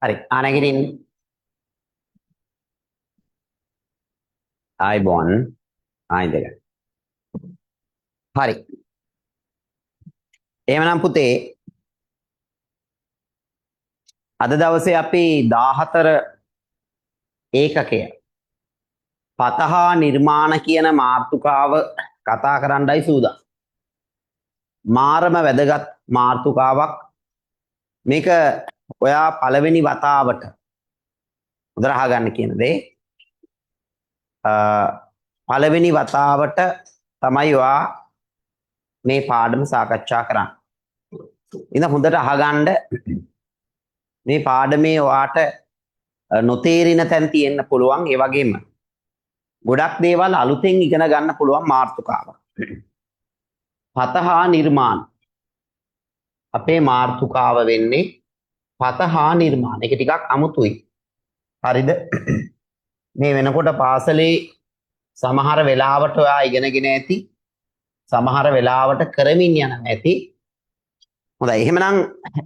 හරි ආනගිරින් ආයිබෝන් ආයිදක හරි එහෙමනම් පුතේ අද දවසේ අපි 14 ඒකකය පතහා නිර්මාණ කියන මාතෘකාව කතා කරන්නයි සූදානම්. මාරම වැදගත් මාතෘකාවක් මේක. ඔයා පළවෙනි වතාවට හොඳට අහගන්න කියන දේ පළවෙනි වතාවට තමයි ඔයා මේ පාඩම සාකච්ඡා කරන්නේ. ඉතින් හොඳට අහගන්න මේ පාඩමේ ඔයාට නොතේරෙන තැන් තියෙන්න පුළුවන්. ඒ වගේම ගොඩක් දේවල් අලුතෙන් ඉගෙන ගන්න පුළුවන් මාතෘකාවක්. පතහා නිර්මාණ අපේ මාතෘකාව වෙන්නේ පතහා නිර්මාණ. ඒක ටිකක් අමුතුයි. හරිද? මේ වෙනකොට පාසලේ සමහර වෙලාවට ඔයා ඉගෙනගෙන ඇති. සමහර වෙලාවට කරමින් යන ඇති. හොඳයි. එහෙමනම්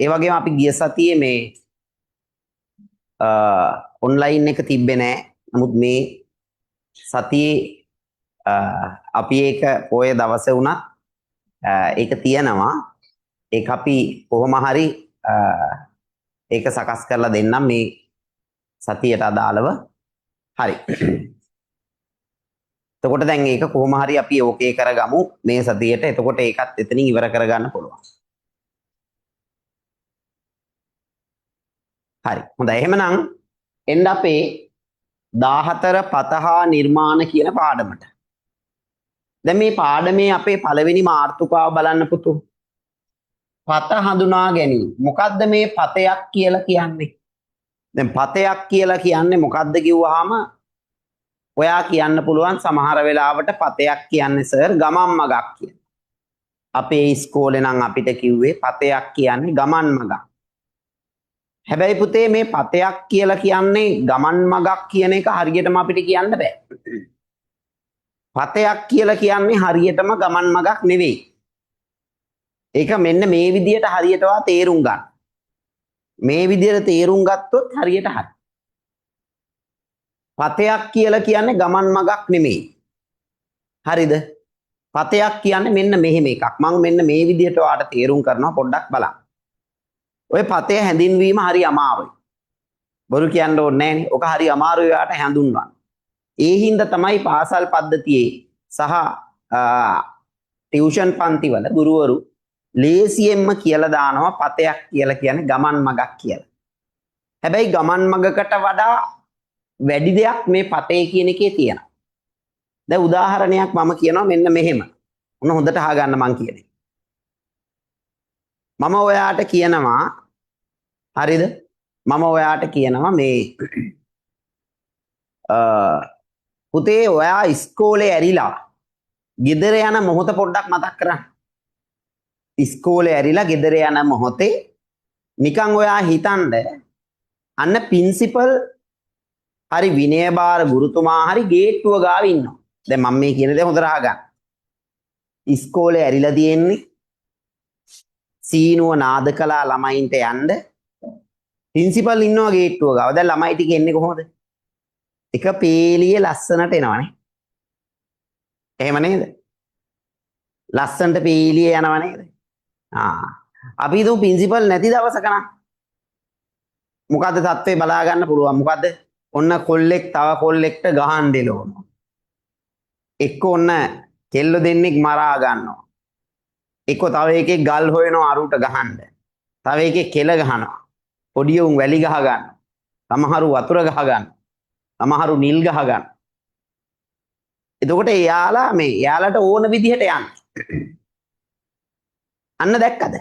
ඒ වගේම අපි ගිය සතියේ මේ ඔන්ලයින් එක තිබ්බේ නෑ. නමුත් මේ සතියේ අපි ඒක පොය දවසේ වුණත් ඒක තියෙනවා. ඒක අපි කොහොම හරි ඒක සකස් කරලා දෙන්නම් මේ සතියට අදාළව. හරි. එතකොට දැන් ඒක කොහොම හරි අපි ඕකේ කරගමු මේ සතියට. එතකොට ඒකත් එතනින් ඉවර කරගන්න පුළුවන්. හරි. හොඳයි. එහෙමනම් එන්න අපේ 14 පතහා නිර්මාණ කියන පාඩමට. දැන් මේ පාඩමේ අපේ පළවෙනි මාතෘකාව බලන්න පුතු. පත හඳුනා ගැනීම. මොකද්ද මේ පතයක් කියලා කියන්නේ? දැන් පතයක් කියලා කියන්නේ මොකද්ද කිව්වහම ඔයා කියන්න පුළුවන් සමහර වෙලාවට පතයක් කියන්නේ සර් ගමන් මගක් කියලා. අපේ ඉස්කෝලේ නම් අපිට කිව්වේ පතයක් කියන්නේ ගමන් මගක්. හැබැයි පුතේ මේ පතයක් කියලා කියන්නේ ගමන් මගක් කියන එක හරියටම අපිට කියන්න බෑ. පතයක් කියලා කියන්නේ හරියටම ගමන් මගක් නෙවෙයි. ඒක මෙන්න මේ විදියට හරියටවා තේරුම් ගන්න. මේ විදියට තේරුම් ගත්තොත් හරියට හරි. පතයක් කියලා කියන්නේ ගමන් මගක් නෙමෙයි. හරිද? පතයක් කියන්නේ මෙන්න මෙහෙම එකක්. මම මෙන්න මේ විදියට ඔයාලට තේරුම් කරනවා පොඩ්ඩක් බලන්න. ඔය පතේ හැඳින්වීම හරි අමාරුයි. බොරු කියන්න ඕනේ නෑනේ. ඔක හරි අමාරුයි ඔයාලට හැඳුන්වන්න. ඒ හින්දා තමයි පාසල් පද්ධතියේ සහ ටියුෂන් පන්තිවල ගුරුවරු ලේසියෙන්ම කියලා දානවා පතයක් කියලා කියන්නේ ගමන් මගක් කියලා. හැබැයි ගමන් මගකට වඩා වැඩි දෙයක් මේ පතේ කියන එකේ තියෙනවා. දැන් උදාහරණයක් මම කියනවා මෙන්න මෙහෙම. ඔන්න හොඳට අහගන්න මං කියන්නේ. මම ඔයාට කියනවා හරිද? මම ඔයාට කියනවා මේ පුතේ ඔයා ඉස්කෝලේ ඇරිලා ගෙදර යන මොහොත පොඩ්ඩක් මතක් කරන්න. ඉස්කෝලේ ඇරිලා ගෙදර යන මොහොතේ නිකන් ඔයා හිතන්න අන්න පින්සිපල් හරි විනයබාර ගුරුතුමා හරි ගේට්ටුව ගාව ඉන්නවා. දැන් මම මේ කියන දේ හොඳට අහගන්න. ඉස්කෝලේ ඇරිලා තියෙන්නේ සීනුව නාද කළා ළමයින්ට යන්න. පින්සිපල් ඉන්නවා ගේට්ටුව ගාව. දැන් ළමයි ටික එන්නේ කොහොමද? එක පේලියේ ලස්සනට එනවා නේ. එහෙම නේද? ලස්සනට පේලියේ යනවා නේද? අපි හිතමු පින්සිපල් නැති දවසක නම් මොකද්ද තත්ත්වේ බලා ගන්න පුළුවන්. මොකද්ද? ඔන්න කොල්ලෙක් තව කොල්ලෙක්ට ගහන්න දෙලවනවා. එක්ක ඔන්න කෙල්ල දෙන්නෙක් මරා ගන්නවා. එක්ක තව එකෙක් ගල් හොයනවා අරුට ගහන්න. තව එකෙක් කෙල ගහනවා. පොඩි උන් වැලි ගහ ගන්නවා. සමහරු වතුර ගහ ගන්නවා. සමහරු නිල් ගහ ගන්නවා. එතකොට එයාලට ඕන විදිහට යන්න. අන්න දැක්කද?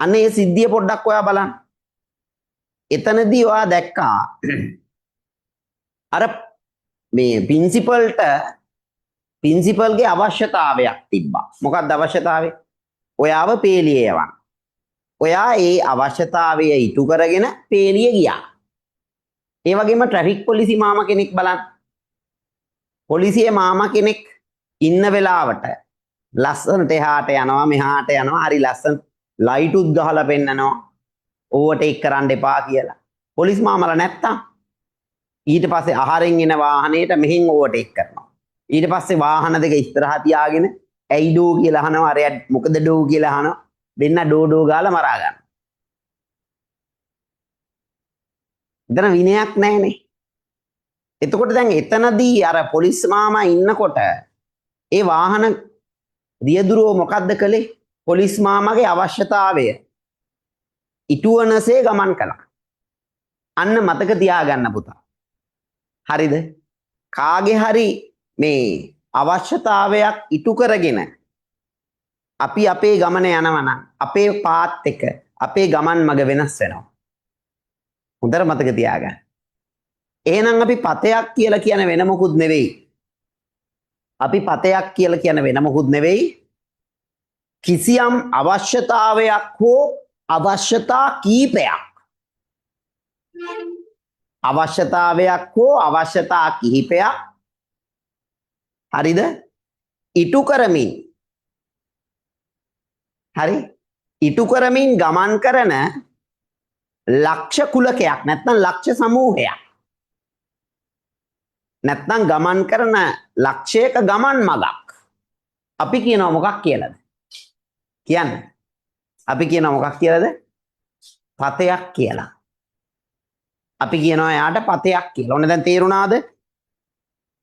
අන්න ඒ සිද්ධිය පොඩ්ඩක් ඔයා බලන්න. එතනදී ඔයා දැක්කා අර මේ පින්සිපල්ගේ අවශ්‍යතාවයක් තිබ්බා. මොකක්ද අවශ්‍යතාවය? ඔයාව පේලියේ යවන්න. ඔයා ඒ අවශ්‍යතාවය ඉටු කරගෙන පේලිය ගියා. ඒ වගේම ට්‍රැෆික් පොලිසි මාමා කෙනෙක් බලන්න. පොලිසියේ මාමා කෙනෙක් ඉන්න වෙලාවට ලස්සනට එහාට යනවා මෙහාට යනවා හරි ලස්සන ලයිටුත් ගහලා පෙන්නනවා. ඕවර්ටේක් කරන්න එපා කියලා. පොලිස් මාමලා නැත්තම් ඊට පස්සේ අහරින් එන වාහනේට මෙහෙන් ඕවර්ටේක් කරනවා. ඊට පස්සේ වාහන දෙක ඉස්සරහා තියාගෙන ඇයි ඩෝ කියලා අහනවා. අරයා මොකද ඩෝ කියලා අහනවා. දෙන්න ඩෝ ගාලා මරා ගන්න. එතන විනයක් නැහැනේ. එතකොට දැන් එතනදී අර පොලිස් මාමා ඉන්නකොට ඒ වාහන රියදුරෝ මොකද්ද කළේ? පොලිස් මාමාගේ අවශ්‍යතාවය ඉටුවනසේ ගමන් කළා. අන්න මතක තියාගන්න පුතා. හරිද? කාගේ හරි මේ අවශ්‍යතාවයක් ඉටු කරගෙන අපි අපේ ගමන යනවා නම් අපේ පාත් එක අපේ ගමන් මඟ වෙනස් වෙනවා. හොඳට මතක තියාගන්න. එහෙනම් අපි පතයක් කියලා කියන වෙන මොකුත් නෙවෙයි. අපි පතයක් කියලා කියන වෙන මොකුත් නෙවෙයි. කිසියම් අවශ්‍යතාවයක් හෝ අවශ්‍යතා කීපයක්. අවශ්‍යතාවයක් හෝ අවශ්‍යතා කිහිපයක්. හරිද? ඉටු කරමින්. හරි? ඉටු කරමින් ගමන් කරන ලක්ෂ කුලකයක් නැත්නම් ලක්ෂ සමූහයක්. නැත්නම් ගමන් කරන ලක්ෂයක ගමන් මගක්. අපි කියනවා මොකක් කියලාද? කියන්නේ. අපි කියනවා මොකක් කියලාද? පතයක් කියලා. අපි කියනවා යාට පතයක් කියලා. ඔන්න දැන් තේරුණාද?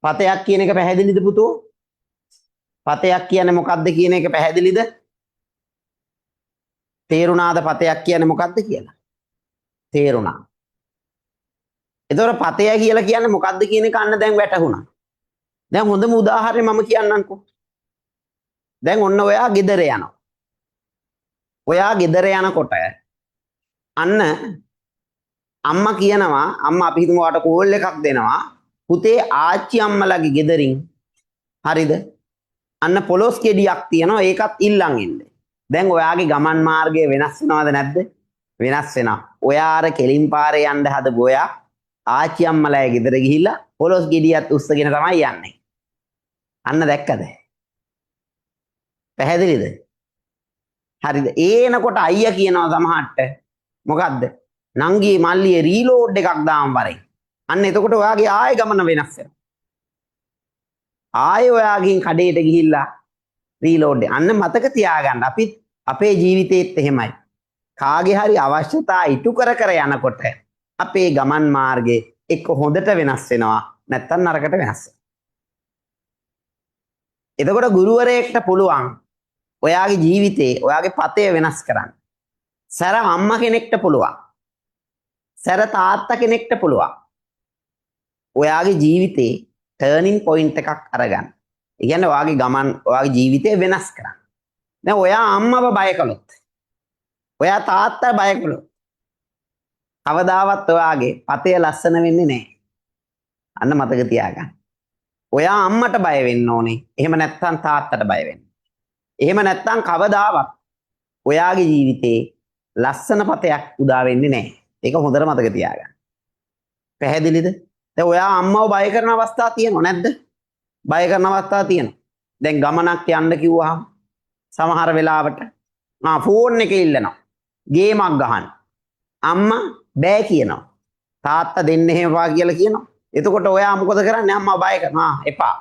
පතයක් කියන එක පැහැදිලිද පුතෝ? පතයක් කියන්නේ මොකක්ද කියන එක පැහැදිලිද? තේරුණාද පතයක් කියන්නේ මොකක්ද කියලා? තේරුණා. එතකොට පතය කියලා කියන්නේ මොකක්ද කියන එක අන්න දැන් වැටහුණා. දැන් හොඳම උදාහරණය මම කියන්නම්කෝ. දැන් ඔන්න ඔයා ගෙදර යනවා. ඔයා ගෙදර යනකොට අන්න අම්මා කියනවා අම්මා අපි හිතමු ඔයාට කෝල් එකක් දෙනවා. පුතේ ආච්චි අම්මලාගේ ගෙදරින් හරිද? අන්න පොලොස් කෙඩියක් තියෙනවා ඒකත් ඉල්ලන් එන්න. දැන් ඔයාගේ ගමන් මාර්ගය වෙනස් වෙනවද නැද්ද? වෙනස් වෙනවා. ඔයා අර කෙලින් පාරේ යන්න හදපු ඔයා ආච්චි අම්මලාගේ ගෙදර ගිහිල්ලා පොලොස් ගෙඩියත් උස්සගෙන තමයි යන්නේ. අන්න දැක්කද? පැහැදිලිද? හරිද? ඒනකොට අයියා කියනවා සමහරට මොකද්ද? නංගී මල්ලියේ රීලෝඩ් එකක් දාන්න වරේ. අන්න එතකොට ඔයාගේ ආයෙ ගමන වෙනස් වෙනවා. ආයෙ ඔයාගෙන් කඩේට ගිහිල්ලා රීලෝඩ් එක. අන්න මතක තියාගන්න අපි අපේ ජීවිතේත් එහෙමයි. කාගේ හරි අවශ්‍යතා ඉටු කර යනකොට අපේ ගමන් මාර්ගේ එක්ක හොඳට වෙනස් වෙනවා නැත්නම් නරකට වෙනස් වෙනවා. එතකොට ගුරුවරයෙක්ට පුළුවන් ඔයාගේ ජීවිතේ ඔයාගේ පතය වෙනස් කරන්න. සැර අම්මා කෙනෙක්ට පුළුවන්. සැර තාත්තා කෙනෙක්ට පුළුවන්. ඔයාගේ ජීවිතේ ටර්නින් පොයින්ට් එකක් අරගන්න. ඒ කියන්නේ ඔයාගේ ගමන් ඔයාගේ ජීවිතය වෙනස් කරන්න. දැන් ඔයා අම්මව බය කළොත් ඔයා තාත්තා බය කළොත් කවදාවත් ඔයාගේ පතය ලස්සන වෙන්නේ නැහැ. අන්න මතක තියාගන්න. ඔයා අම්මට බය වෙන්න ඕනේ. එහෙම නැත්නම් තාත්තට බය වෙන්න. එහෙම නැත්නම් කවදාවත් ඔයාගේ ජීවිතේ ලස්සන පතයක් උදා වෙන්නේ නැහැ. ඒක හොඳට මතක තියාගන්න. පැහැදිලිද? දැන් ඔයා අම්මව බය කරන අවස්ථා තියෙනව නැද්ද? බය කරන අවස්ථා තියෙනවා. දැන් ගමනක් යන්න කිව්වහම සමහර වෙලාවට ෆෝන් එක ඉල්ලනවා. ගේමක් ගහන්න. අම්මා බෑ කියනවා. තාත්තා දෙන්න එහෙම වා කියලා කියනවා. එතකොට ඔයා මොකද කරන්නේ? අම්මා බය කරනවා. එපා.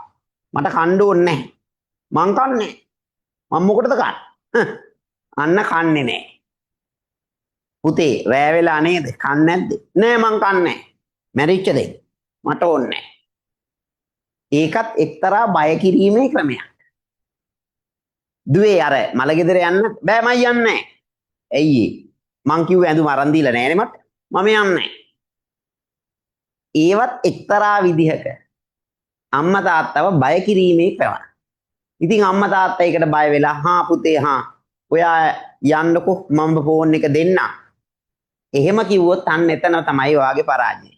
මට කන්න ඕනේ නැහැ. මං කන්නේ. මම මොකටද කන්නේ? අන්න කන්නේ නැහැ. පුතේ රෑ වෙලා නේද? කන්නේ නැද්ද? නෑ මං කන්නේ. මැරිච්ච දෙයි. මට ඕනේ නැහැ. ඒකත් එක්තරා බය කිරීමේ ක්‍රමයක්. දුවේ අර මල ගෙදර යන්න බෑ මම යන්නේ නැහැ. ඇයි මං කිව්වේ ඇඳුම අරන් දීලා නෑනේ මට. මම යන්නේ. ඒවත් එක්තරා විදිහක අම්මා තාත්තව බය කිරීමේ ක්‍රම. ඉතින් අම්මා තාත්තා ඒකට බය වෙලා හා පුතේ හා ඔයා යන්නකෝ මම ෆෝන් එක දෙන්න. එහෙම කිව්වොත් අන්න එතන තමයි ඔයාගේ පරාජය.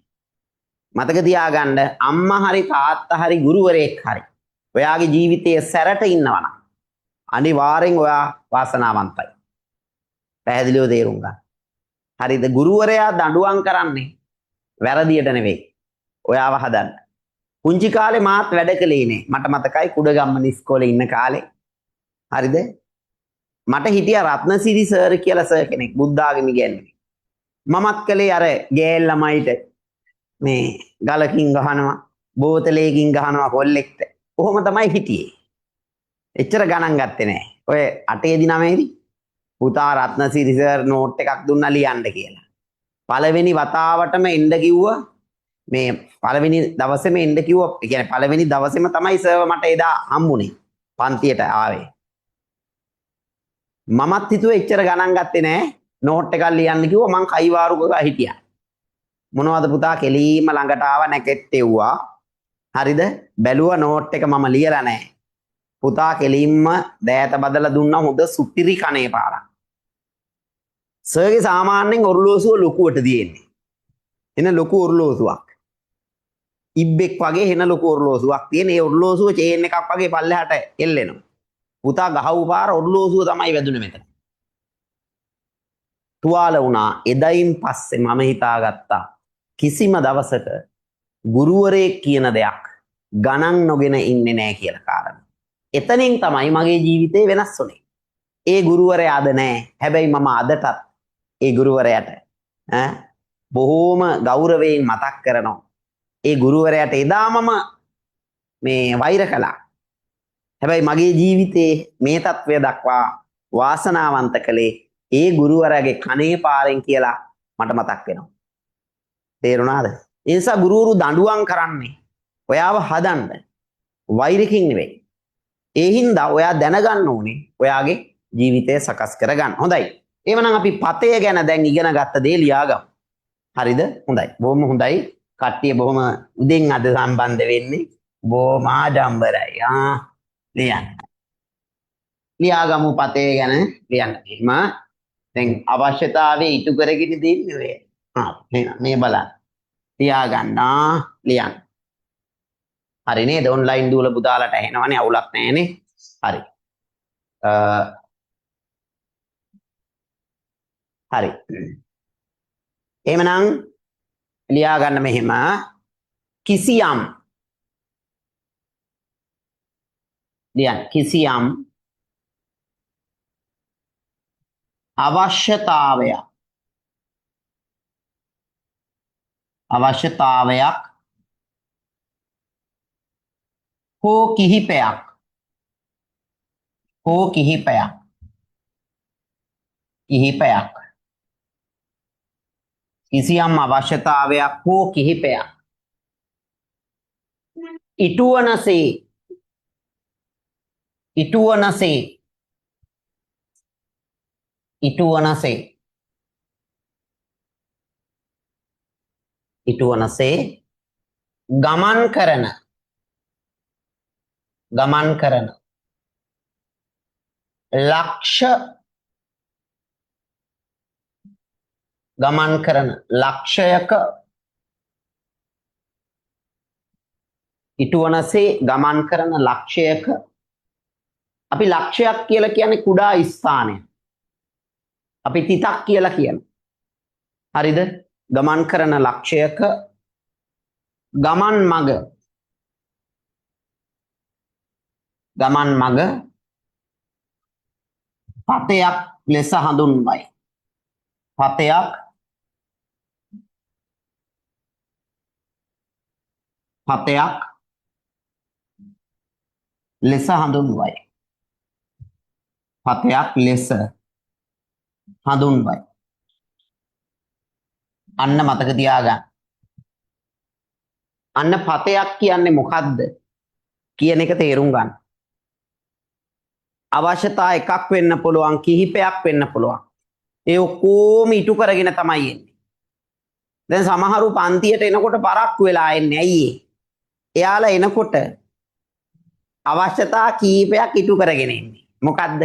මතක තියාගන්න අම්මා හරි තාත්තා හරි ගුරුවරයෙක් හරි ඔයාගේ ජීවිතයේ සැරට ඉන්නවා නම් අනිවාර්යෙන් ඔයා වාසනාවන්තයි. පැහැදිලිව තේරුම් ගන්න. හරිද? ගුරුවරයා දඬුවම් කරන්නේ වැරදියට නෙවෙයි. ඔයාව හදන්න. පුංචි කාලේ මාත් වැඩ කළේ නේ. මට මතකයි කුඩගම්මන ඉස්කෝලේ ඉන්න කාලේ. හරිද? මට හිටියා රත්නසිරි සර් කියලා සර් කෙනෙක් බුද්ධාගම ඉගෙනුවේ. මමත් කළේ අර ගෑල් ළමයිට මේ ගලකින් ගහනවා බෝතලයකින් ගහනවා කොල්ලෙක්ට. කොහොම තමයි හිටියේ. එච්චර ගණන් ගත්තේ නැහැ. ඔය 8 දී 9 දී පුතා රත්නසිරි සර් නෝට් එකක් දුන්නා ලියන්න කියලා. පළවෙනි වතාවටම එන්න කිව්වා. මේ පළවෙනි දවසේම එන්න කිව්වා. ඒ කියන්නේ පළවෙනි දවසේම තමයි සර් මට එදා හම්බුනේ. පන්තියට ආවේ. මමත් හිතුවේ එච්චර ගණන් ගත්තේ නැහැ. නෝට් එකක් ලියන්න කිව්වා මං කයිවාරු ගා හිටියා. මොනවද පුතා කෙලීම ළඟට ආව නැකෙට්ටෙව්වා. හරිද? බැලුවා නෝට් එක මම ලියලා නැහැ. පුතා කෙලින්ම දෑත බදලා දුන්නා හොඳ සුපිරි කණේ පාරක්. සර්ගේ සාමාන්‍යයෙන් ඔරලෝසුව ලොකුවට තියෙන්නේ. එන ලොකු ඔරලෝසුවක්. ඉබ්බෙක් වගේ එන ලොකු ඔරලෝසුවක් තියෙන. ඒ ඔරලෝසුව චේන් එකක් වගේ පල්ලෙහාට එල්ලෙනවා. පුතා ගහවු පාර ඔරලෝසුව තමයි වැදුනේ මෙතන. තුවාල වුණා. එදයින් පස්සේ මම හිතාගත්තා කිසිම දවසක ගුරුවරයෙක් කියන දෙයක් ගණන් නොගෙන ඉන්නේ නැහැ කියලා කාරණා. එතනින් තමයි මගේ ජීවිතේ වෙනස් වුනේ. ඒ ගුරුවරයා අද නැහැ. හැබැයි මම අදටත් ඒ ගුරුවරයාට බොහෝම ගෞරවයෙන් මතක් කරනවා. ඒ ගුරුවරයාට එදා මම මේ වෛර කළා. හැබැයි මගේ ජීවිතේ මේ තත්වය දක්වා වාසනාවන්ත කළේ ඒ ගුරුවරයාගේ කනේ පාරෙන් කියලා මට මතක් වෙනවා. තේරුණාද? ඒ නිසා ගුරුවරු දඬුවම් කරන්නේ ඔයාව හදන්න වෛරකින් නෙවෙයි. ඒ හින්දා ඔයා දැනගන්න ඕනේ ඔයාගේ ජීවිතය සකස් කරගන්න. හොඳයි. එහෙනම් අපි පතය ගැන දැන් ඉගෙන ගත්ත දේ ලියාගමු. හරිද? හොඳයි. බොහොම හොඳයි. කට්ටිය බොහොම උදෙන් අද සම්බන්ධ වෙන්නේ. බොහොම ආඩම්බරයි. ලියන්න. ලියාගමු පතය ගැන ලියන්න. එහෙම දැන් අවශ්‍යතාවයේ ඉටු කරගෙන දෙන්නේ ඔය. මේ බලන්න. ලියාගන්න. ලියන්න. හරි නේද? ඔන්ලයින් දුවල පුතාලට ඇහෙනවනේ අවුලක් නැහැනේ. හරි. හරි. එහෙමනම් ලියා ගන්න මෙහෙම කිසියම් ලියන්න කිසියම් අවශ්‍යතාවයක් හෝ කිහිපයක් කිසියම් අවශ්‍යතාවයක් හෝ කිහිපයක් ඉටුවනසේ ගමන් කරන ලක්ෂයක ඉටුවනසේ ගමන් කරන ලක්ෂයක අපි ලක්ෂයක් කියලා කියන්නේ කුඩා ස්ථානයක්. අපි තිතක් කියලා කියනවා. හරිද? ගමන් කරන ලක්ෂයක ගමන් මග පතයක් ලෙස හඳුන්වයි. පතයක් ලෙස හඳුන්වයි. අන්න මතක තියාගන්න. අන්න පතයක් කියන්නේ මොකද්ද කියන එක තේරුම් ගන්න. අවශ්‍යතා එකක් වෙන්න පුළුවන්, කිහිපයක් වෙන්න පුළුවන්. ඒ ඔක්කොම ඉටු කරගෙන තමයි එන්නේ. දැන් සමහරු පන්තියට එනකොට පරක්කු වෙලා එන්නේ. ඇයි එයාලා එනකොට අවශ්‍යතා කීපයක් ඉටු කරගෙන එන්නේ. මොකද්ද?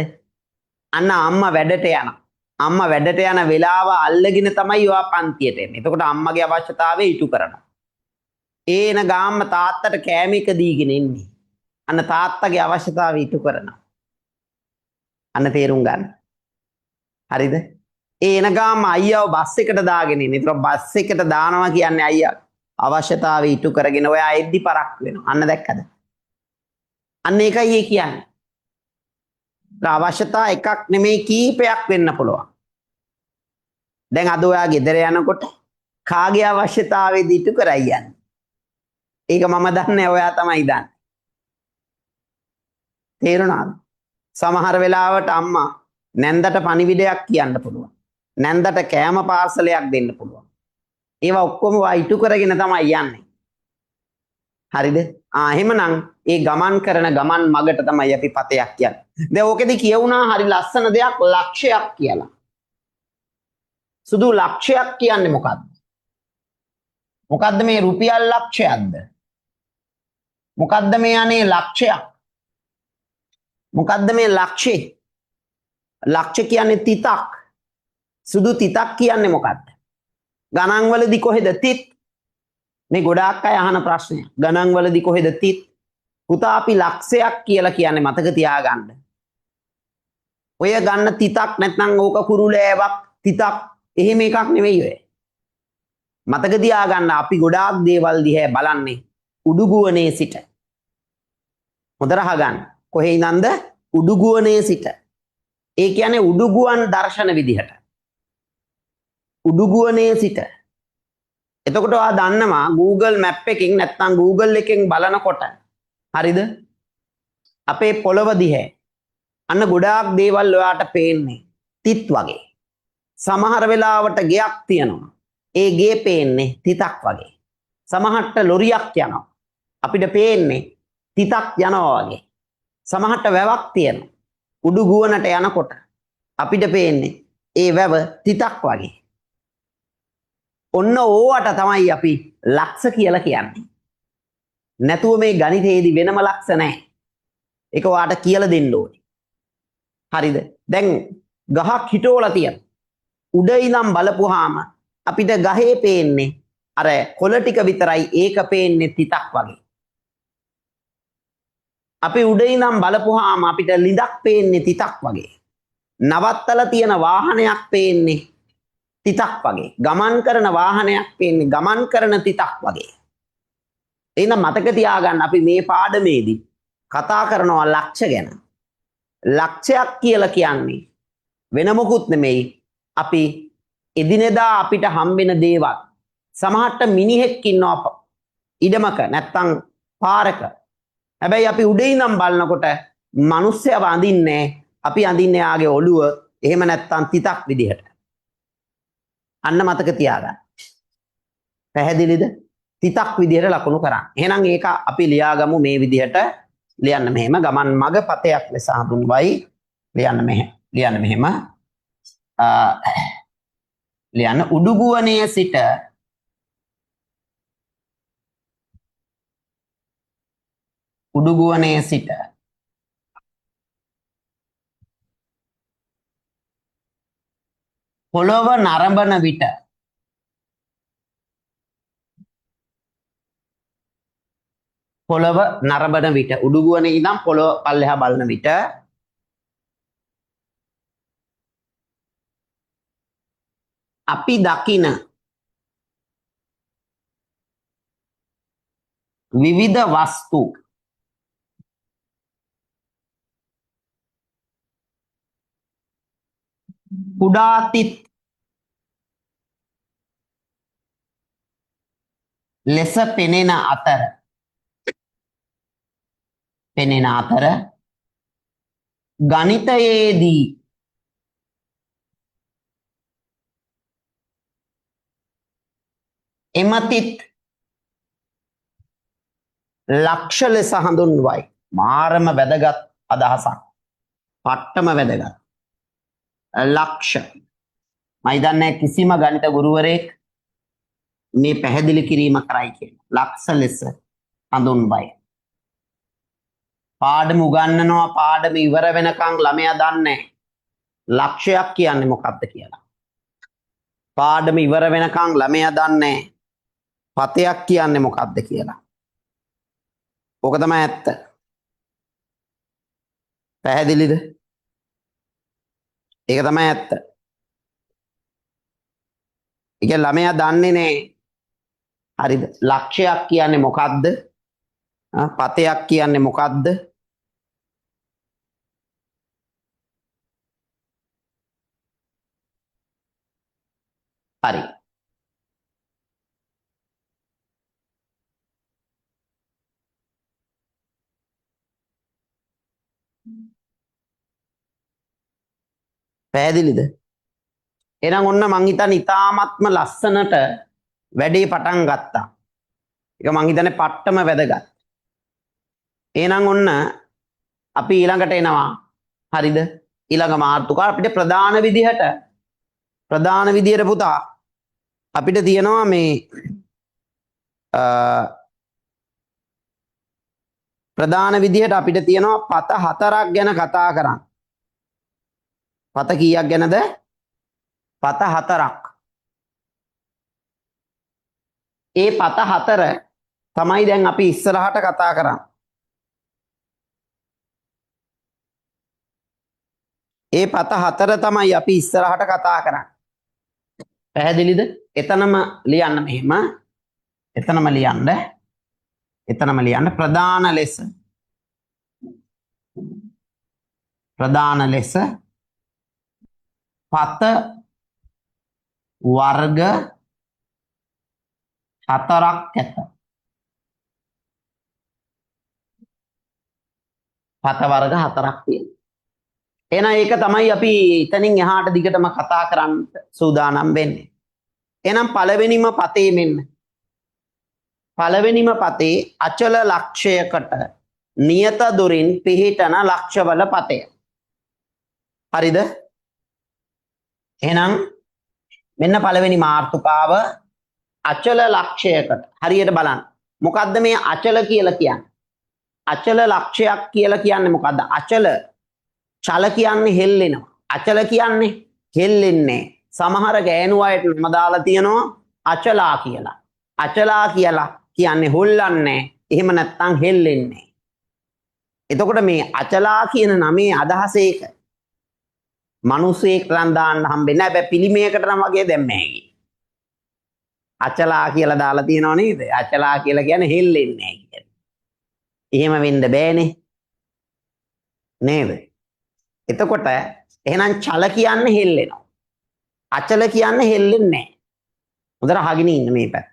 අන්න අම්මා වැඩට යනවා. අම්මා වැඩට යන වෙලාව අල්ලගෙන තමයි ඔයා පන්තියට එන්නේ. එතකොට අම්මගේ අවශ්‍යතාවය ඉටු කරනවා. ඒන ගාම්ම තාත්තට කෑම එක දීගෙන එන්නේ. අන්න තාත්තගේ අවශ්‍යතාවය ඉටු කරනවා. අන්න තේරුම් ගන්න. හරිද? ඒන ගාම්ම අයියාව බස් එකට දාගෙන ඉන්නේ. ඒතර බස් එකට දානවා කියන්නේ අයියා අවශ්‍යතාවය ඉටු කරගෙන ඔයා එද්දි පරක් වෙනවා. අන්න දැක්කද? අන්න ඒකයි ඒ කියන්නේ. අවශ්‍යතා එකක් නෙමෙයි කීපයක් වෙන්න පුළුවන්. දැන් අද ඔයා ගෙදර යනකොට කාගේ අවශ්‍යතාවයද ඉටු කරයි යන්නේ? ඒක මම දන්නේ ඔයා තමයි දන්නේ. තේරුණාද? සමහර වෙලාවට අම්මා නැන්දට පණිවිඩයක් කියන්න පුළුවන්. නැන්දට කෑම පාර්සලයක් දෙන්න පුළුවන්. ඒවා ඔක්කොම වා ඉටු කරගෙන තමයි යන්නේ. හරිද? එහෙමනම් ඒ ගමන් කරන ගමන් මගට තමයි අපි පතයක් කියන්නේ. දැන් ඕකෙදි කියවුණා හරි ලස්සන දෙයක් ලක්ෂයක් කියලා. සුදු ලක්ෂයක් කියන්නේ මොකද්ද? මොකද්ද මේ රුපියල් ලක්ෂයක්ද? මොකද්ද මේ අනේ ලක්ෂයක්? මොකද්ද මේ ලක්ෂේ? ලක්ෂ කියන්නේ තිතක්. සුදු තිතක් කියන්නේ මොකද්ද? ගණන් වලදී කොහෙද තිත්? මේ ගොඩාක් අය අහන ප්‍රශ්නය. ගණන් වලදී කොහෙද තිත්? පුතා අපි ලක්ෂයක් කියලා කියන්නේ මතක තියාගන්න. ඔය ගන්න තිතක් නැත්නම් ඕක කුරුලෑවක් තිතක් එහෙම එකක් නෙවෙයි ඔය. මතක තියාගන්න අපි ගොඩාක් දේවල් දිහා බලන්නේ උඩුගුවනේ සිට. හොඳට අහගන්න. කොහේ ඉඳන්ද? උඩුගුවනේ සිට. ඒ කියන්නේ උඩුගුවන් දර්ශන විදිහට. උඩුගුවනේ සිට. එතකොට ඔයා දන්නවා Google Map එකකින් නැත්නම් Google එකෙන් බලනකොට හරිද? අපේ පොළව දිහා අන්න ගොඩාක් දේවල් ඔයාට පේන්නේ තිත් වගේ. සමහර වෙලාවට ගෙයක් තියෙනවා. ඒ ගේ පේන්නේ තිතක් වගේ. සමහරට ලොරියක් යනවා. අපිට පේන්නේ තිතක් යනවා වගේ. සමහරට වැවක් තියෙනවා. උඩු ගුවනට යනකොට අපිට පේන්නේ ඒ වැව තිතක් වගේ. ඔන්න ඕවට තමයි අපි ලක්ෂ කියලා කියන්නේ. නැතුව මේ ගණිතයේදී වෙනම ලක්ෂ නැහැ. ඒක ඔයාට කියලා දෙන්න ඕනේ. හරිද? දැන් ගහක් හිටවලා තියෙනවා. උඩ ඉඳන් බලපුවාම අපිට ගහේ පේන්නේ අර කොළ ටික විතරයි. ඒක පේන්නේ තිතක් වගේ. අපි උඩ ඉඳන් බලපුවාම අපිට ලිඳක් පේන්නේ තිතක් වගේ. නවත්තලා තියෙන වාහනයක් පේන්නේ තිතක් වගේ. ගමන් කරන වාහනයක් පේන්නේ ගමන් කරන තිතක් වගේ. එහෙනම් මතක තියාගන්න අපි මේ පාඩමේදී කතා කරනවා ලක්ෂ ගැන. ලක්ෂයක් කියලා කියන්නේ වෙන මොකුත් නෙමෙයි. අපි එදිනෙදා අපිට හම්බෙන දේවල්. සමහරට මිනිහෙක් ඉන්නවා ඉඩමක නැත්තම් පාරක. හැබැයි අපි උඩේ ඉඳන් බලනකොට මිනිස්සයව අඳින්නේ අපි අඳින්නේ යාගේ ඔළුව එහෙම නැත්තම් තිතක් විදිහට. අන්න මතක තියාගන්න. පැහැදිලිද? තිතක් විදිහට ලකුණු කරන්න. එහෙනම් ඒක අපි ලියාගමු මේ විදිහට. ලියන්න මෙහෙම ගමන් මග පතයක් ලෙස හඳුන්වයි. ලියන්න මෙහෙම. ලියන්න මෙහෙම. ලියන්න උඩුගුවනේ සිට උඩුගුවනේ සිට පොළොව නරඹන විට පොළොව නරඹන විට උඩුගුවනේ ඉඳන් පොළොව පල්ලෙහා බලන විට අපි දකින විවිධ වස්තු කුඩා තිත් ලෙස පෙනෙන අතර ගණිතයේදී එම තිත් ලක්ෂ ලෙස හඳුන්වයි. මාරම වැදගත් අදහසක්. පට්ටම වැදගත්. ලක්ෂ. මම දන්නේ කිසිම ගණිත ගුරුවරයෙක් මේ පැහැදිලි කිරීම කරයි කියලා. ලක්ෂ ලෙස හඳුන්වයි. පාඩම උගන්වනවා පාඩම ඉවර වෙනකන් ළමයා දන්නේ ලක්ෂයක් කියන්නේ මොකක්ද කියලා. පාඩම ඉවර වෙනකන් ළමයා දන්නේ පතයක් කියන්නේ මොකක්ද කියලා. ඕක තමයි ඇත්ත. පැහැදිලිද? ඒක තමයි ඇත්ත. ඒක ළමයා දන්නේ නැහැ. හරිද? ලක්ෂයක් කියන්නේ මොකක්ද? පතයක් කියන්නේ මොකක්ද? හරි. පැහැදිලිද? එහෙනම් ඔන්න මං හිතන්නේ ඉතාමත්ම ලස්සනට වැඩේ පටන් ගත්තා. ඒක මං හිතන්නේ පට්ටම වැදගත්. එහෙනම් ඔන්න අපි ඊළඟට එනවා. හරිද? ඊළඟ මාතෘකාව අපිට ප්‍රධාන විදියට පුතා අපිට තියෙනවා මේ ප්‍රධාන විදියට අපිට තියෙනවා පත 4ක් ගැන කතා කරන්න. පත කීයක් ගැනද? පත 4ක්. ඒ පත 4 තමයි දැන් අපි ඉස්සරහට කතා කරන්නේ. ඒ පත 4 තමයි අපි ඉස්සරහට කතා කරන්නේ. පැහැදිලිද? එතනම ලියන්න මෙහෙම. එතනම ලියන්න ප්‍රධාන ලෙස පත වර්ග 4ක් ඇත. පත වර්ග 4ක් තියෙනවා. එහෙනම් ඒක තමයි අපි එතනින් එහාට දිගටම කතා කරන්න සූදානම් වෙන්නේ. එහෙනම් පළවෙනිම පතේ මෙන්න. පළවෙනිම පතේ අචල ලක්ෂයකට නියත දුරින් පිහිටන ලක්ෂවල පතය. හරිද? එහෙනම් මෙන්න පළවෙනි මාතෘකාව අචල ලක්ෂයකට. හරියට බලන්න. මොකද්ද මේ අචල කියලා කියන්නේ? අචල ලක්ෂයක් කියලා කියන්නේ මොකද්ද? අචල චල කියන්නේ හෙල්ලෙනවා. අචල කියන්නේ හෙල්ලෙන්නේ. සමහර ගෑනු අයට නම දාලා තියෙනවා අචලා කියලා. අචලා කියලා කියන්නේ හොල්ලන්නේ. එහෙම නැත්නම් හෙල්ලෙන්නේ. එතකොට මේ අචලා කියන නමේ අදහස ඒක. මිනිස්සෙක් නම් දාන්න හම්බෙන්නේ නැහැ. හැබැයි පිළිමයකට නම් වගේ දැම්මේ. අචලා කියලා දාලා තියෙනව නේද? අචලා කියලා කියන්නේ හෙල්ලෙන්නේ නැහැ කියන්නේ. එහෙම වෙන්න බෑනේ. නේද? එතකොට එහෙනම් චල කියන්නේ හෙල්ලෙනවා. අචල කියන්නේ හෙල්ලෙන්නේ නැහැ. හොඳට අහගෙන ඉන්න මේ පැත්ත.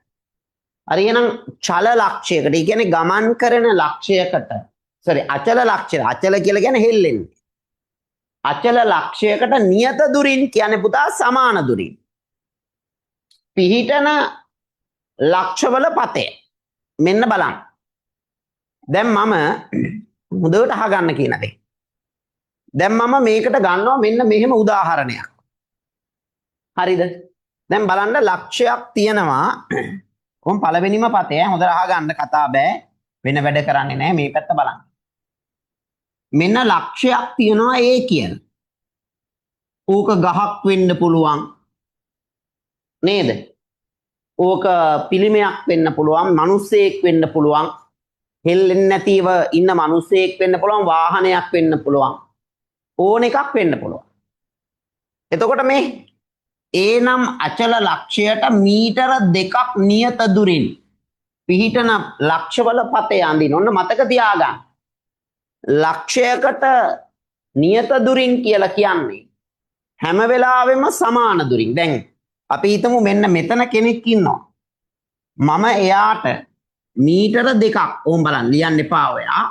හරි එහෙනම් චල ලක්ෂයකට, ඒ කියන්නේ ගමන් කරන ලක්ෂයකට, අචල ලක්ෂය. අචල කියලා කියන්නේ හෙල්ලෙන්නේ. අචල ලක්ෂයකට නියත දුරින් කියන්නේ පුතා සමාන දුරින් පිහිටන ලක්ෂවල පතය. මෙන්න බලන්න. දැන් මම හොඳට අහගන්න කියන දේ. දැන් මම මේකට ගන්නවා මෙන්න මෙහෙම උදාහරණයක්. හරිද? දැන් බලන්න ලක්ෂයක් තියෙනවා. කොහොම පළවෙනිම පතය හොඳට අහගන්න කතා බෑ. වෙන වැඩ කරන්නේ නැහැ මේ පැත්ත බලන්න. මෙන්න ලක්ෂයක් තියෙනවා A කියන. ඕක ගහක් වෙන්න පුළුවන්. නේද? ඕක පිළිමයක් වෙන්න පුළුවන්, මිනිස්සෙක් වෙන්න පුළුවන්. හෙල්ලෙන්නේ නැතිව ඉන්න මිනිස්සෙක් වෙන්න පුළුවන්, වාහනයක් වෙන්න පුළුවන්. ඕන එකක් වෙන්න පුළුවන්. එතකොට මේ ඒ නම් අචල ලක්ෂයට මීටර 2ක් නියත දුරින් පිහිටන ලක්ෂවල පතේ අඳින්න. ඔන්න මතක තියාගන්න. ලක්ෂයකට නියත දුරින් කියලා කියන්නේ හැම වෙලාවෙම සමාන දුරින්. දැන් අපි හිතමු මෙන්න මෙතන කෙනෙක් ඉන්නවා. මම එයාට මීටර 2ක් ඕම් බලන්න ලියන්න එපා ඔයා.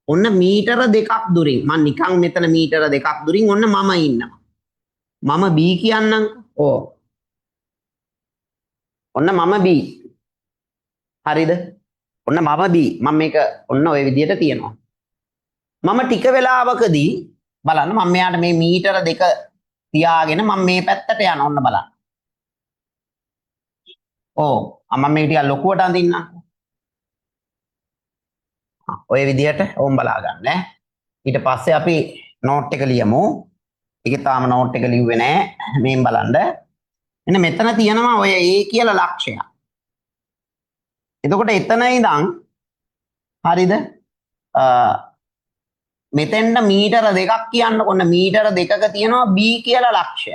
ඔන්න මීටර 2ක් දුරින් මම නිකන් මෙතන මීටර 2ක් දුරින් ඔන්න මම ඉන්නවා. මම B කියන්නම්. ඔන්න මම B. හරිද? ඔන්න මම B. මම මේක ඔන්න ওই විදිහට තියනවා. මම ටික වෙලාවකදී බලන්න මම මෙයාට මේ මීටර 2 තියාගෙන මම මේ පැත්තට යනවා. ඔන්න බලන්න. මම මේක ටිකක් ලොකුවට අඳින්නම්. ඔය විදිහට ඕම් බලා ගන්න. ඊට පස්සේ අපි නෝට් එක ලියමු. ඒකේ තාම නෝට් එක ලිව්වේ නැහැ. මේන් බලන්න. එන්න මෙතන තියෙනවා ඔය A කියලා ලක්ෂය. එතකොට එතන ඉඳන් හරිද? මෙතෙන්ට මීටර 2ක් කියන්නකො. ඔන්න මීටර 2ක තියෙනවා B කියලා ලක්ෂය.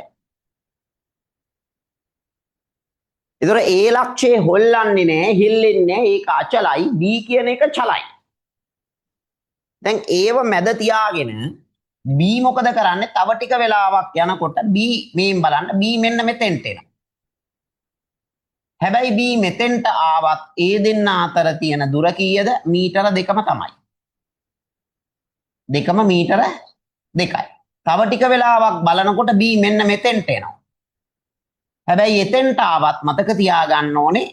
ඒතර A ලක්ෂයේ හොල්ලන්නේ නැහැ, හිල්ලෙන්නේ නැහැ. ඒක අචලයි. B කියන එක චලයි. දැන් ඒව මැද තියාගෙන B මොකද කරන්නේ? තව ටික වෙලාවක් යනකොට B මේන් බලන්න B මෙන්න මෙතෙන්ට එනවා. හැබැයි B මෙතෙන්ට ආවත් ඒ දෙන්න අතර තියෙන දුර කීයද? මීටර 2ම තමයි. 2ම මීටර 2යි. තව ටික වෙලාවක් බලනකොට B මෙන්න මෙතෙන්ට එනවා. හැබැයි එතෙන්ට ආවත් මතක තියාගන්න ඕනේ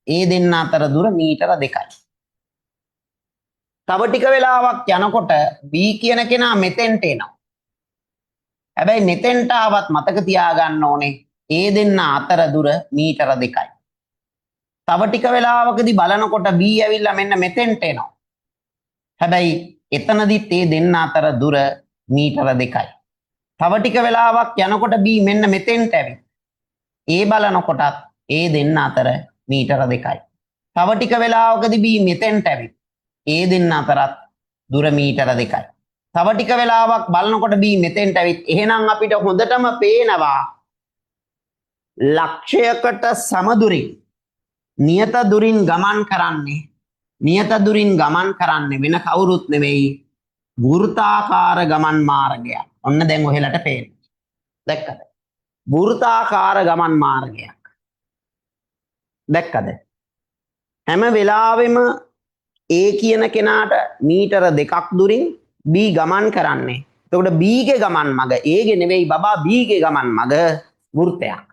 ඒ දෙන්න අතර දුර මීටර 2යි. තව ටික වෙලාවක් යනකොට B කියන කෙනා මෙතෙන්ට එනවා. හැබැයි මෙතෙන්ට ආවත් මතක තියාගන්න ඕනේ ඒ දෙන්න අතර දුර මීටර 2යි. තව ටික වෙලාවකදී බලනකොට B ඇවිල්ලා මෙන්න මෙතෙන්ට එනවා. හැබැයි එතනදිත් ඒ දෙන්න අතර දුර මීටර 2යි. තව ටික වෙලාවක් යනකොට B මෙන්න මෙතෙන්ට ඇවිත්. ඒ බලනකොටත් ඒ දෙන්න අතර මීටර 2යි. තව ටික වෙලාවකදී B මෙතෙන්ට ඇවිත්. ඒ දෙන්න අතරත් දුර මීටර 2යි. තව ටික වෙලාවක් බලනකොට B මෙතෙන්ට ඇවිත්. එහෙනම් අපිට හොඳටම පේනවා ලක්ෂයකට සමදුරින් නියත දුරින් ගමන් කරන්නේ වෙන කවුරුත් නෙවෙයි වෘත්තාකාර ගමන් මාර්ගයක්. ඔන්න දැන් ඔහෙලට පේනවා. දැක්කද? වෘත්තාකාර ගමන් මාර්ගයක්. දැක්කද? හැම වෙලාවෙම A කියන කෙනාට මීටර 2ක් දුරින් B ගමන් කරන්නේ. එතකොට B ගේ ගමන් මග A ගේ නෙවෙයි බබා B ගේ ගමන් මග වෘත්තයක්.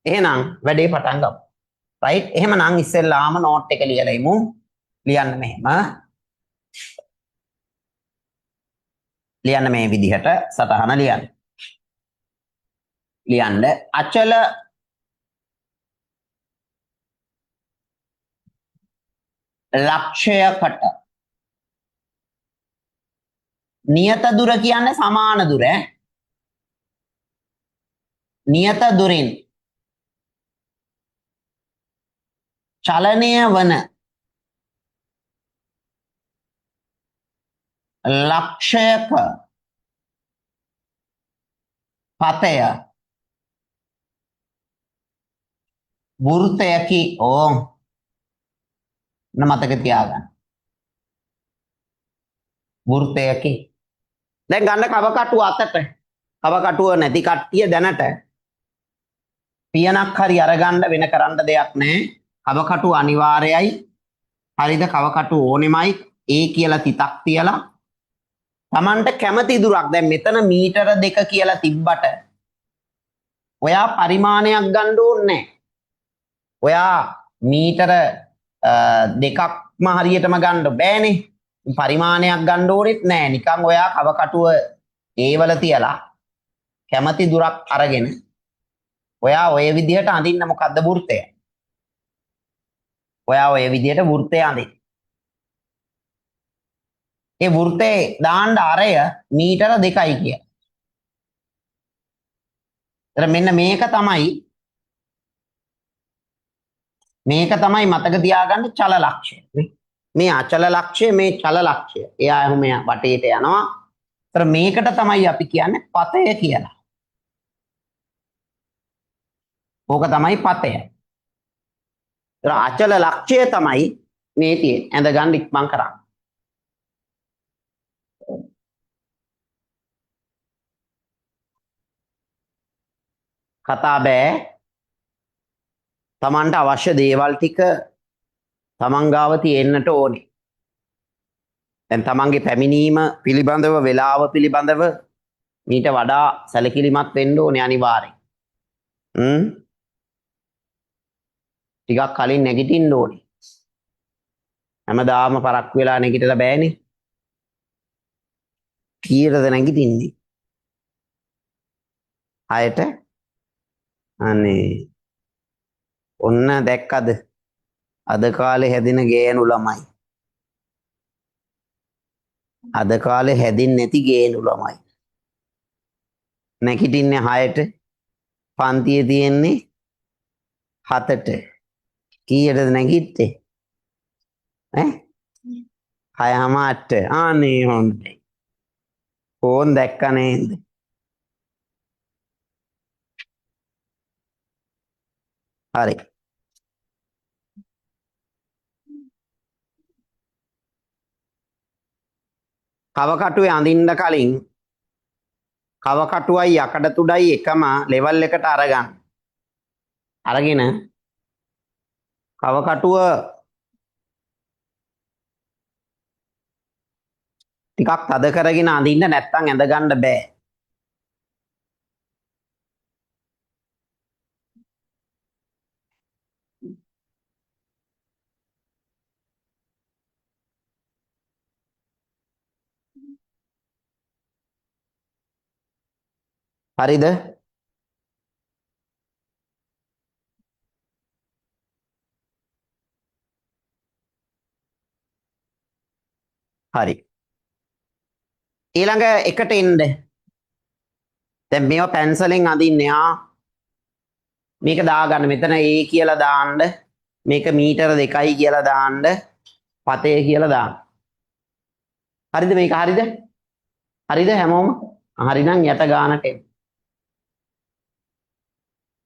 එහෙනම් වැඩේ පටන් ගමු. right? එහෙමනම් ඉස්සෙල්ලාම නෝට් එක ලියලා ඉමු. ලියන්න මෙහෙම. ලියන්න මේ විදිහට සටහන ලියන්න. ලියන්න අචල ලක්ෂයකට නියත දුර කියන්නේ සමාන දුර නියත දුරින් චලනය වන ලක්ෂයක පතය වෘත්තයකි. මතක තියාගන්න. වෘත්තයකි. දැන් ගන්න කවකටුව අතට. කවකටුව නැති කට්ටිය දැනට පියනක් හරි අරගන්න වෙන කරන්න දෙයක් නැහැ. කවකටුව අනිවාර්යයි. හරිද? කවකටුව ඕනෙමයි. ඒ කියලා තිතක් තියලා Tamanට කැමති දුරක්. දැන් මෙතන මීටර 2 කියලා තිබ්බට ඔයා පරිමාණයක් ගන්න ඕනේ නැහැ. ඔයා මීටර 2ක්ම හරියටම ගන්න බෑනේ. පරිමාණයක් ගන්න ඕනෙත් නැහැ. නිකන් ඔයා කවකටුව ඒවල තියලා කැමති දුරක් අරගෙන ඔයා ඔය විදිහට අඳින්න. මොකද්ද වෘත්තය? ඔයා ඔය විදිහට වෘත්තය අඳින්න. ඒ වෘත්තේ දාන්න අරය මීටර 2යි කිය. එතන මෙන්න මේක තමයි මතක තියාගන්න චල ලක්ෂය. මේ අචල ලක්ෂය මේ චල ලක්ෂය. එයා එහෙම වටේට යනවා. ඒතර මේකට තමයි අපි කියන්නේ පතය කියලා. ඕක තමයි පතය. ඒතර අචල ලක්ෂය තමයි මේ තියෙන්නේ. ඇඳ ගන්න ඉක්මන් කරා. කතා බෑ. Tamanට අවශ්‍ය දේවල් ටික තමන් ගාව තියෙන්නට ඕනේ. දැන් තමන්ගේ පැමිණීම පිළිබඳව වේලාව පිළිබඳව මීට වඩා සැලකිලිමත් වෙන්න ඕනේ අනිවාර්යෙන්. ටිකක් කලින් නැගිටින්න ඕනේ. හැමදාම පරක් වෙලා නැගිටලා බෑනේ. කීයටද නැගිටින්නේ? 6ට. අනේ ඔන්න දැක්කද? අද කාලේ හැදෙන ගෑනු ළමයි. අද කාලේ හැදින්නේ නැති ගෑනු ළමයි. නැගිටින්නේ 6ට. පන්තියේ තියෙන්නේ 7ට. කීයටද නැගිට්ටේ? 6:08. අනේ හොඳයි. ෆෝන් දැක්ක නේද? හරි. කවකටුවේ අඳින්න කලින් කවකටුවයි යකඩ තුඩයි එකම ලෙවල් එකට අරගන්න. අරගෙන කව කටුව ටිකක් තද කරගෙන අඳින්න නැත්තම් ඇඳ ගන්න බෑ. හරිද? හරි. ඊළඟ එකට එන්න. දැන් මේවා පැන්සලෙන් අඳින්නේ මේක දාගන්න මෙතන A කියලා දාන්න. මේක මීටර 2යි කියලා දාන්න. පතේ කියලා දාන්න. හරිද මේක හරිද? හරිද හැමෝම? හරි නම් යට ගානට එන්න.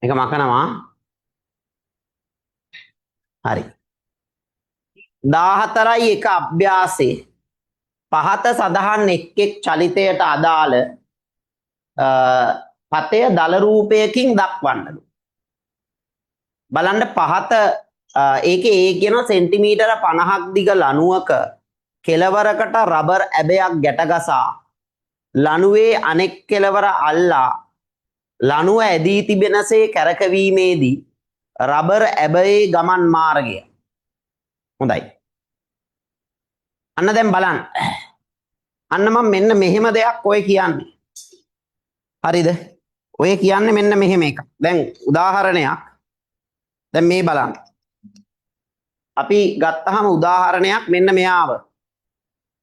මේක මකනවා. හරි. 14යි එක අභ්‍යාසයේ පහත සඳහන් එක් චලිතයට අදාළ පතය දල රූපයකින් දක්වන්නලු. බලන්න පහත ඒකේ ඒ කියන සෙන්ටිමීටර 50ක් දිග ලණුවක කෙළවරකට රබර් ඇබයක් ගැටගසා ලණුවේ අනෙක් කෙළවර අල්ලා ලණුව ඇදී තිබෙනසේ කැරකවීමේදී රබර් ඇබයේ ගමන් මාර්ගය. හොඳයි. අන්න දැන් බලන්න. අන්න මම මෙන්න මෙහෙම දෙයක් ඔය කියන්නේ. හරිද? ඔය කියන්නේ මෙන්න මෙහෙම එකක්. දැන් උදාහරණයක්. දැන් මේ බලන්න. අපි ගත්තාම උදාහරණයක් මෙන්න මෙයාව.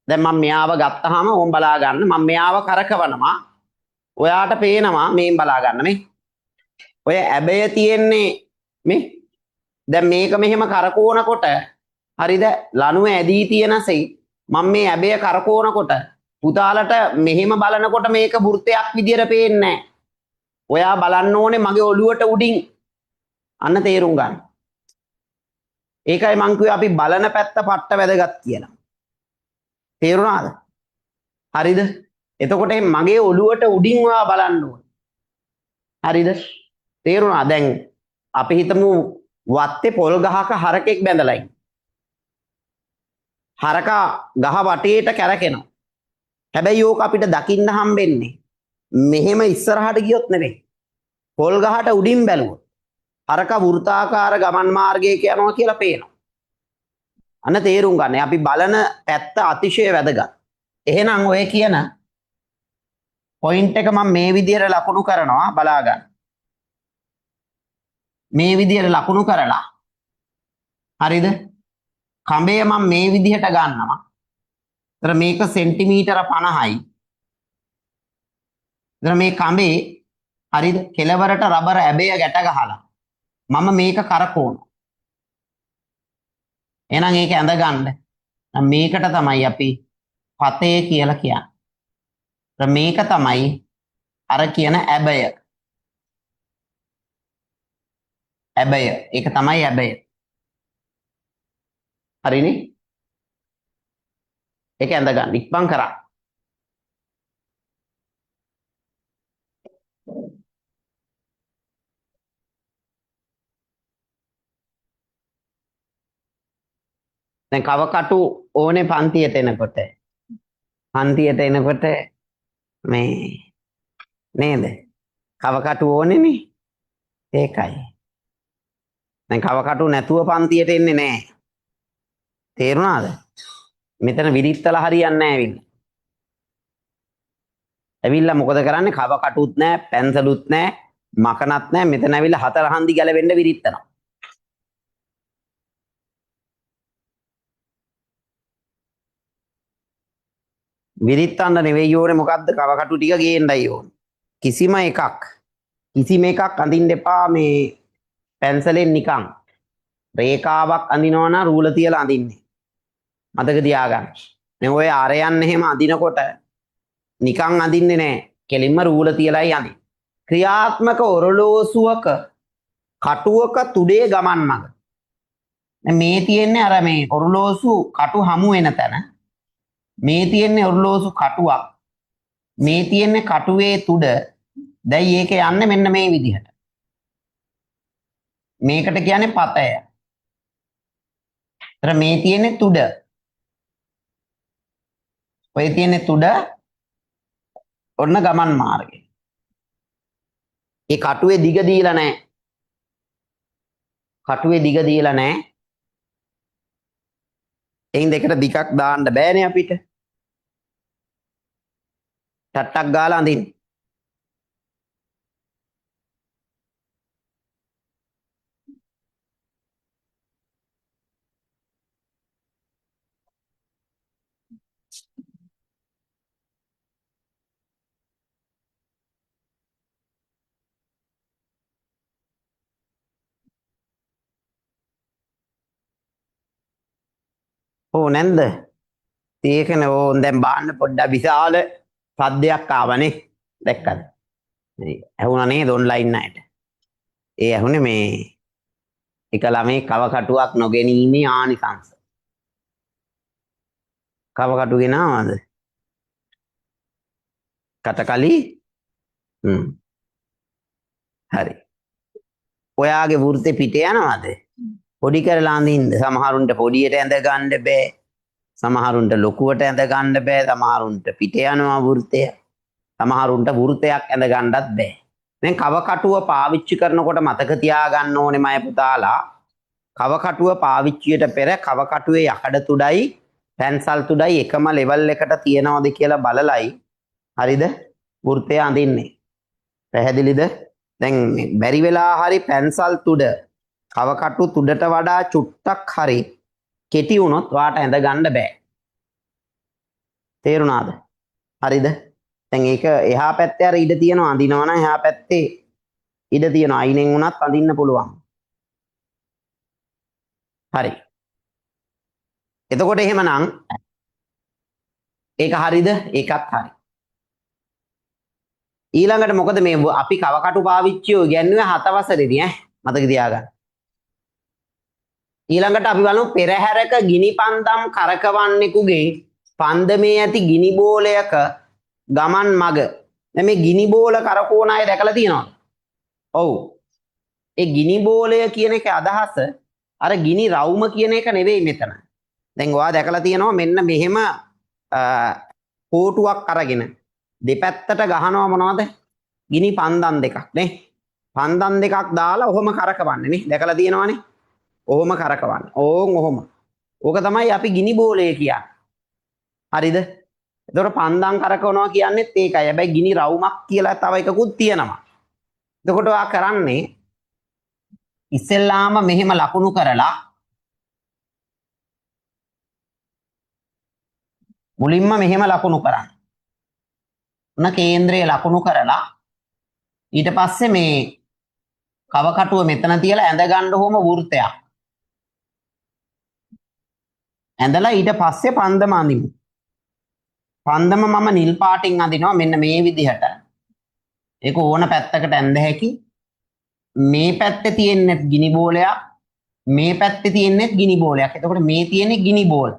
දැන් මම මෙයාව ගත්තාම ඕම් බලා ගන්න. මම මෙයාව කරකවනවා. ඔයාට පේනවා මේන් බලා ගන්න මේ. ඔය ඇබය තියෙන්නේ මේ. දැන් මේක මෙහෙම කරකවනකොට හරිද? ලණුව ඇදී තියෙනසේ මම මේ ඇබය කරකවනකොට පුතාලට මෙහෙම බලනකොට මේක වෘත්තයක් විදියට පේන්නේ නැහැ. ඔයා බලන්න ඕනේ මගේ ඔළුවට උඩින්. අන්න තේරුම් ගන්න. ඒකයි මං කිව්වේ අපි බලන පැත්ත පට්ට වැදගත් කියලා. තේරුණාද? හරිද? එතකොට මගේ ඔළුවට උඩින් ඔයා බලන්න ඕනේ. හරිද? තේරුණා? දැන් අපි හිතමු වත්තේ පොල් ගහක හරකෙක් බැඳලා ඉන්න. හරකා ගහ වටේට කැරකෙනවා. හැබැයි ඕක අපිට දකින්න හම්බෙන්නේ මෙහෙම ඉස්සරහට ගියොත් නෙවෙයි. පොල් ගහට උඩින් බැලුවොත් හරකා වෘත්තාකාර ගමන් මාර්ගයක යනවා කියලා පේනවා. අන්න තේරුම් ගන්න. අපි බලන පැත්ත අතිශය වැදගත්. එහෙනම් ඔය කියන පොයින්ට් එක මම මේ විදිහට ලකුණු කරනවා බලා ගන්න. මේ විදිහට ලකුණු කරලා හරිද? කඹය මම මේ විදිහට ගන්නවා. ඒතර මේක සෙන්ටිමීටර 50යි. ඒතර මේ කඹේ හරිද? කෙළවරට රබර් ඇබය ගැට ගහලා මම මේක කරකවනවා. එහෙනම් ඒක ඇඳ ගන්න. මේකට තමයි අපි පතේ කියලා කියන්නේ. ඒතර මේක තමයි අර කියන ඇබය. ඇබය. ඒක තමයි ඇබය. හරිනේ? ඒක ඇඳ ගන්න. ඉක්මන් කරා. දැන් කව කටු ඕනේ පන්තියට එනකොට. පන්තියට එනකොට මේ නේද? කව කටු ඕනේනේ. ඒකයි. දැන් කව කටු නැතුව පන්තියට එන්නේ නැහැ. තේරුණාද? මෙතන විරිත්තලා හරියන්නේ නැහැ ඇවිල්ලා. ඇවිල්ලා මොකද කරන්නේ? කව කටුත් නැහැ, පැන්සලුත් නැහැ, මකනත් නැහැ. මෙතන ඇවිල්ලා හතර හන්දි ගැලවෙන්න විරිත්තනවා. විරිත්තන්න නෙවෙයි ඕනේ මොකද්ද? කව කටු ටික ගේන්නයි ඕනේ. කිසිම එකක් අඳින්න එපා මේ පැන්සලෙන් නිකන්. රේඛාවක් අඳිනවා නම් රූල තියලා අඳින්නේ. මතක තියාගන්න. මේ ඔය ආරයන් එහෙම අඳිනකොට නිකන් අඳින්නේ නැහැ. කෙලින්ම රූල තියලායි අඳින්නේ. ක්‍රියාත්මක ඔරලෝසුවක කටුවක තුඩේ ගමන් මඟ. මේ තියෙන්නේ අර මේ ඔරලෝසු කටු හමු වෙන තැන. මේ තියෙන්නේ ඔරලෝසු කටුවක්. මේ තියෙන්නේ කටුවේ තුඩ. දැන් ඒක යන්නේ මෙන්න මේ විදිහට. මේකට කියන්නේ පතය. ඒතර මේ තියෙන්නේ තුඩ. ඔය තියෙන්නේ තුඩ. ඔන්න ගමන් මාර්ගය. ඒ කටුවේ දිග දීලා නැහැ. කටුවේ දිග දීලා නැහැ. එයින් දෙකට දිගක් දාන්න බෑනේ අපිට. ටට්ටක් ගාලා අඳින්න. ඕ නැන්ද? ඒකනේ ඕන් දැන් බාන්න පොඩ්ඩක් විශාල සද්දයක් ආවනේ. දැක්කද? ඇහුණා නේද ඔන්ලයින් අයට? ඒ ඇහුනේ මේ එක ළමේ කව කටුවක් නොගැනීමේ ආනිසංස. කව කටු ගෙනාවද? කටකලි? හරි. ඔයාගේ වෘත්තේ පිට යනවද? පොඩි කරලා අඳින්න. සමහරුන්ට පොඩියට ඇඳ ගන්න බෑ. සමහරුන්ට ලොකුවට ඇඳ ගන්න බෑ. සමහරුන්ට පිට යනවා වෘත්තය. සමහරුන්ට වෘත්තයක් ඇඳ ගන්නත් බෑ. දැන් කව කටුව පාවිච්චි කරනකොට මතක තියාගන්න ඕනේ මය පුතාලා. කව කටුව පාවිච්චියට පෙර කව කටුවේ යකඩ තුඩයි පැන්සල් තුඩයි එකම ලෙවල් එකට තියනවද කියලා බලලයි හරිද වෘත්තය අඳින්නේ. පැහැදිලිද? දැන් බැරි වෙලා හරි පැන්සල් තුඩ කව කටු තුඩට වඩා චුට්ටක් හරි කෙටි වුණොත් වාට ඇඳ ගන්න බෑ. තේරුණාද? හරිද? දැන් ඒක එහා පැත්තේ අර ඉඩ තියෙනවා අඳිනවා නම් එහා පැත්තේ ඉඩ තියෙනවා අයිනෙන් උනත් අඳින්න පුළුවන්. හරි. එතකොට එහෙමනම් ඒක හරිද? ඒකත් හරි. ඊළඟට මොකද මේ අපි කවකටු පාවිච්චිය ඉගෙනුවේ 7 වසරේදී ඈ මතක තියාගන්න. ඊළඟට අපි බලමු පෙරහැරක ගිනි පන්දම් කරකවන්නෙකුගේ පන්දමේ ඇති ගිනි බෝලයක ගමන් මග. දැන් මේ ගිනි බෝල කරකවන අය දැකලා තියෙනවද? ඔව්. ඒ ගිනි බෝලය කියන එකේ අදහස අර ගිනි රවුම කියන එක නෙවෙයි මෙතන. දැන් ඔයා දැකලා තියෙනවා මෙන්න මෙහෙම කෝටුවක් අරගෙන දෙපැත්තට ගහනවා මොනවද? ගිනි පන්දම් දෙකක් නේ. පන්දම් දෙකක් දාලා ඔහොම කරකවන්නේ නේ. දැකලා තියෙනවනේ. ඔහොම කරකවන්නේ. ඕන් ඔහොම. ඕක තමයි අපි ගිනි බෝලය කියන්නේ. හරිද? එතකොට පන්දම් කරකවනවා කියන්නේත් ඒකයි. හැබැයි ගිනි රවුමක් කියලා තව එකකුත් තියෙනවා. එතකොට ඔයා කරන්නේ ඉස්සෙල්ලාම මෙහෙම ලකුණු කරලා මුලින්ම මෙහෙම ලකුණු කරන්න. ඔන්න කේන්ද්‍රයේ ලකුණු කරලා ඊට පස්සේ මේ කව කටුව මෙතන තියලා ඇඳ ගන්න ඕම වෘත්තයක්. ඇඳලා ඊට පස්සේ පන්දම අඳිමු. පන්දම මම නිල් පාටින් අඳිනවා මෙන්න මේ විදිහට. ඒක ඕන පැත්තකට ඇඳ හැකි. මේ පැත්තේ තියෙන්නේ ගිනි බෝලයක්. මේ පැත්තේ තියෙන්නේ ගිනි බෝලයක්. එතකොට මේ තියෙන්නේ ගිනි බෝල.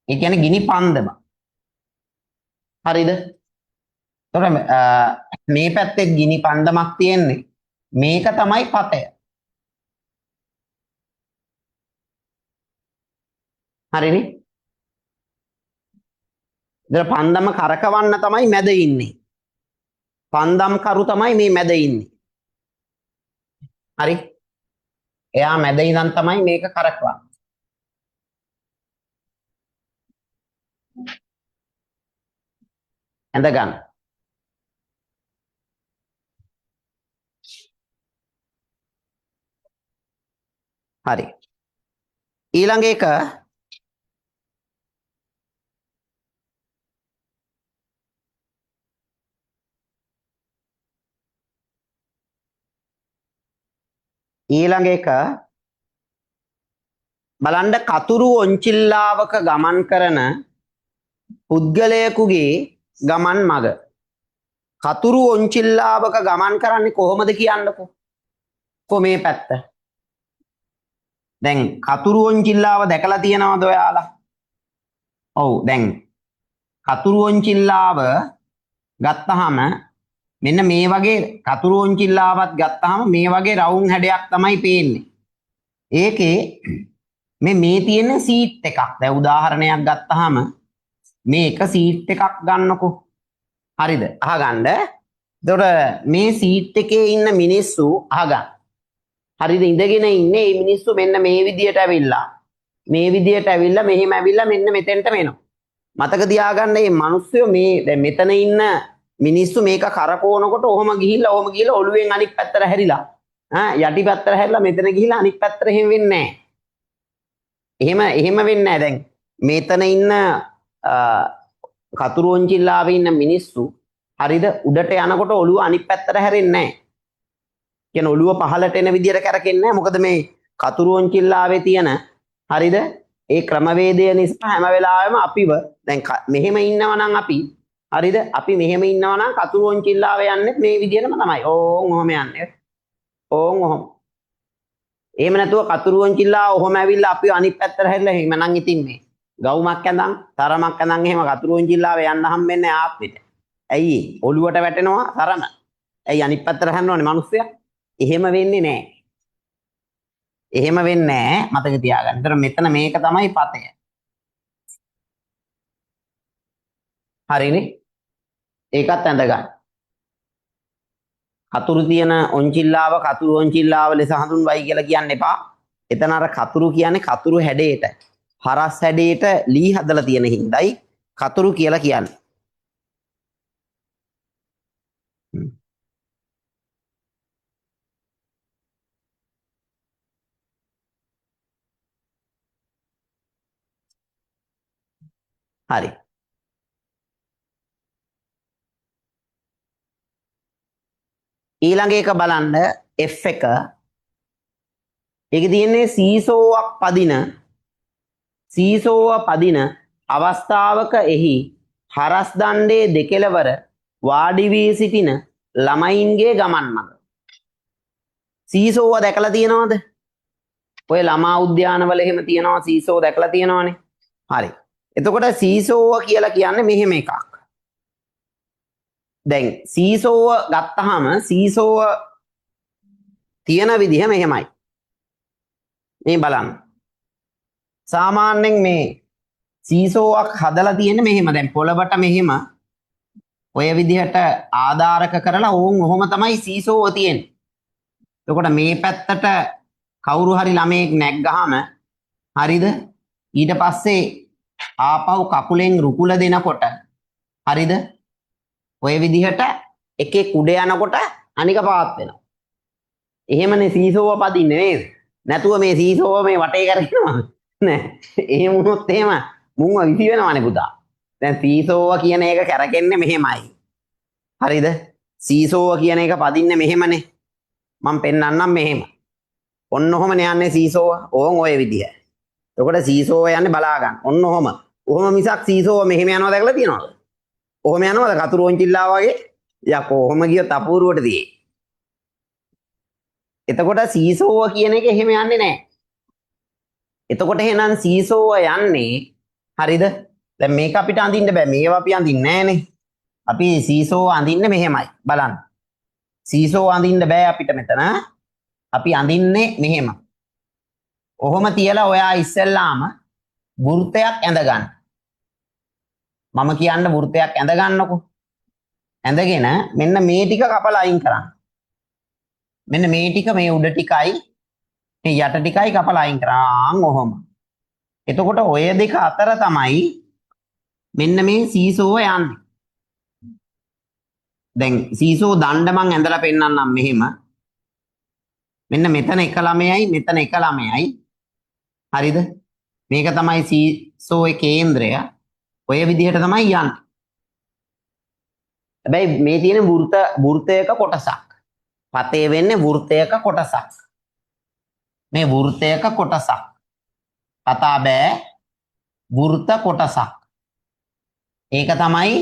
ඒ කියන්නේ ගිනි පන්දම. හරිද? එතකොට මේ පැත්තේ ගිනි පන්දමක් තියෙන්නේ. මේක තමයි පතය. හරිනේ? ඉතින් පන්දම කරකවන්න තමයි මැද ඉන්නේ. පන්දම් කරු තමයි මේ මැද ඉන්නේ. හරි? එයා මැද ඉඳන් තමයි මේක කරකවන්නේ. ඇඳ ගන්න. හරි. ඊළඟ එක බලන්න කතුරු ඔන්චිල්ලාවක ගමන් කරන පුද්ගලයෙකුගේ ගමන් මග. කතුරු ඔන්චිල්ලාවක ගමන් කරන්නේ කොහොමද කියන්නකෝ. මේ පැත්ත. දැන් කතුරු ඔන්චිල්ලාව දැකලා තියෙනවද ඔයාලා? ඔව් දැන් කතුරු ඔන්චිල්ලාව ගත්තාම මෙන්න මේ වගේ කතුරු ඔන්චිල්ලාවක් ගත්තාම මේ වගේ රවුම් හැඩයක් තමයි පේන්නේ. ඒකේ මේ තියෙන සීට් එකක්. දැන් උදාහරණයක් ගත්තාම මේ එක සීට් එකක් ගන්නකො. හරිද? අහගන්න. එතකොට මේ සීට් එකේ ඉන්න මිනිස්සු අහගන්න. හරිද? ඉඳගෙන ඉන්නේ මේ මිනිස්සු මෙන්න මේ විදියට ඇවිල්ලා. මේ විදියට ඇවිල්ලා මෙහෙම ඇවිල්ලා මෙන්න මෙතෙන්ට එනවා. මතක තියාගන්න මේ මිනිස්සු මේ දැන් මෙතන ඉන්න මිනිස්සු මේක කරකවනකොට ඔහොම ගිහිල්ලා ඔළුවෙන් අනිත් පැත්තට හැරිලා යටි පැත්තට හැරිලා මෙතන ගිහිල්ලා අනිත් පැත්තට එහෙම වෙන්නේ නැහැ. එහෙම වෙන්නේ නැහැ. දැන් මෙතන ඉන්න කතුරු ඔන්චිල්ලාවේ ඉන්න මිනිස්සු හරිද උඩට යනකොට ඔළුව අනිත් පැත්තට හැරෙන්නේ නැහැ. කියන්නේ ඔළුව පහළට එන විදියට කරකෙන්නේ නැහැ. මොකද මේ කතුරු ඔන්චිල්ලාවේ තියෙන හරිද ඒ ක්‍රමවේදය නිසා හැම වෙලාවෙම අපිව දැන් මෙහෙම ඉන්නවා නම් අපි හරිද අපි මෙහෙම ඉන්නවා නම් කතුරු ඔන්චිල්ලාව යන්නේ මේ විදියටම තමයි. ඕන් ඔහොම යන්නේ. ඕන් ඔහොම. එහෙම නැතුව කතුරු ඔන්චිල්ලාව ඔහොම ඇවිල්ලා අපි අනිත් පැත්තට හැරිලා එහෙම නම් ඉතින් මේ ගවුමක් ඇඳන් තරමක් ඇඳන් එහෙම කතුරු ඔන්චිල්ලාව යන්න හම්බෙන්නේ ආත්මෙට. ඇයි ඔළුවට වැටෙනවා තරම. ඇයි අනිත් පැත්තට හැරෙනවනේ මිනිස්සයා. එහෙම වෙන්නේ නැහැ. එහෙම වෙන්නේ නැහැ මතක තියාගන්න. ඒතර මෙතන මේක තමයි පතය. හරිනේ? ඒකත් ඇඳ ගන්න. කතුරු තියෙන ඔන්චිල්ලාව කතුරු ඔන්චිල්ලාව ලෙස හඳුන්වයි කියලා කියන්න එපා. එතන අර කතුරු කියන්නේ කතුරු හැඩයට, හරස් හැඩයට ලී හදලා තියෙන හිඳයි කතුරු කියලා කියන්නේ. හරි. ඊළඟ එක බලන්න F එක. ඒකේ තියෙන්නේ සීසෝවක් පදින අවස්ථාවක එහි හරස් දණ්ඩේ දෙකෙලවර වාඩි වී සිටින ළමයින්ගේ ගමන් මඟ. සීසෝව දැකලා තියෙනවද? ඔය ළමා උද්‍යානවල එහෙම තියෙනවා සීසෝ දැකලා තියෙනවනේ. හරි. එතකොට සීසෝව කියලා කියන්නේ මෙහෙම එකක්. දැන් සීසෝව ගත්තාම සීසෝව තියෙන විදිහ මෙහෙමයි. මේ බලන්න. සාමාන්‍යයෙන් මේ සීසෝවක් හදලා තියෙන්නේ මෙහෙම. දැන් පොළවට මෙහෙම ඔය විදිහට ආධාරක කරලා ඕන් ඔහොම තමයි සීසෝව තියෙන්නේ. එතකොට මේ පැත්තට කවුරු හරි ළමයෙක් නැග්ගහම හරිද? ඊට පස්සේ ආපහු කකුලෙන් රුකුල දෙනකොට හරිද? ඔය විදිහට එකේ කුඩ යනකොට අනික පාත් වෙනවා. එහෙමනේ සීසෝව පදින්නේ නේද? නැතුව මේ සීසෝව මේ වටේ කරගෙනම නෑ. එහෙම වුණොත් එහෙම මුන්ව විසි වෙනවනේ පුතා. දැන් සීසෝව කියන එක කරකෙන්නේ මෙහෙමයි. හරිද? සීසෝව කියන එක පදින්නේ මෙහෙමනේ. මම පෙන්නන්නම් මෙහෙම. ඔන්න ඔහොමනේ යන්නේ සීසෝව. ඕන් ඔය විදිය. එතකොට සීසෝව යන්නේ බලා ගන්න. ඔන්න ඔහොම. ඔහොම මිසක් සීසෝව මෙහෙම යනවා දැකලා තියෙනවද? ඔහොම යනවද කතුරු ඔන්චිල්ලා වගේ? යකෝ ඔහොම ගියොත් අපූර්වට දියේ. එතකොට සීසෝව කියන එක එහෙම යන්නේ නැහැ. එතකොට එහෙනම් සීසෝව යන්නේ හරිද? දැන් මේක අපිට අඳින්න බෑ. මේව අපි අඳින්නේ නැහනේ. අපි සීසෝව අඳින්නේ මෙහෙමයි. බලන්න. සීසෝව අඳින්න බෑ අපිට මෙතන. අපි අඳින්නේ මෙහෙම. ඔහොම තියලා ඔයා ඉස්සෙල්ලාම වෘත්තයක් ඇඳ ගන්න. මම කියන්න වෘත්තයක් ඇඳ ගන්නකො. ඇඳගෙන මෙන්න මේ ටික කපලා අයින් කරන්න. මෙන්න මේ ටික මේ උඩ ටිකයි මේ යට ටිකයි කපලා අයින් කරාන් ඔහොම. එතකොට ඔය දෙක අතර තමයි මෙන්න මේ සීසෝව යන්නේ. දැන් සීසෝ දණ්ඩ මං ඇඳලා පෙන්නන්නම් මෙහෙම. මෙන්න මෙතන එක ළමයයි මෙතන එක ළමයයි. හරිද? මේක තමයි සීසෝවේ කේන්ද්‍රය. ඔය විදිහට තමයි යන්නේ. හැබැයි මේ තියෙන වෘත්තයක කොටසක්. පතේ වෙන්නේ වෘත්තයක කොටසක්. මේ වෘත්තයක කොටසක්. කතා බෑ වෘත්ත කොටසක්. ඒක තමයි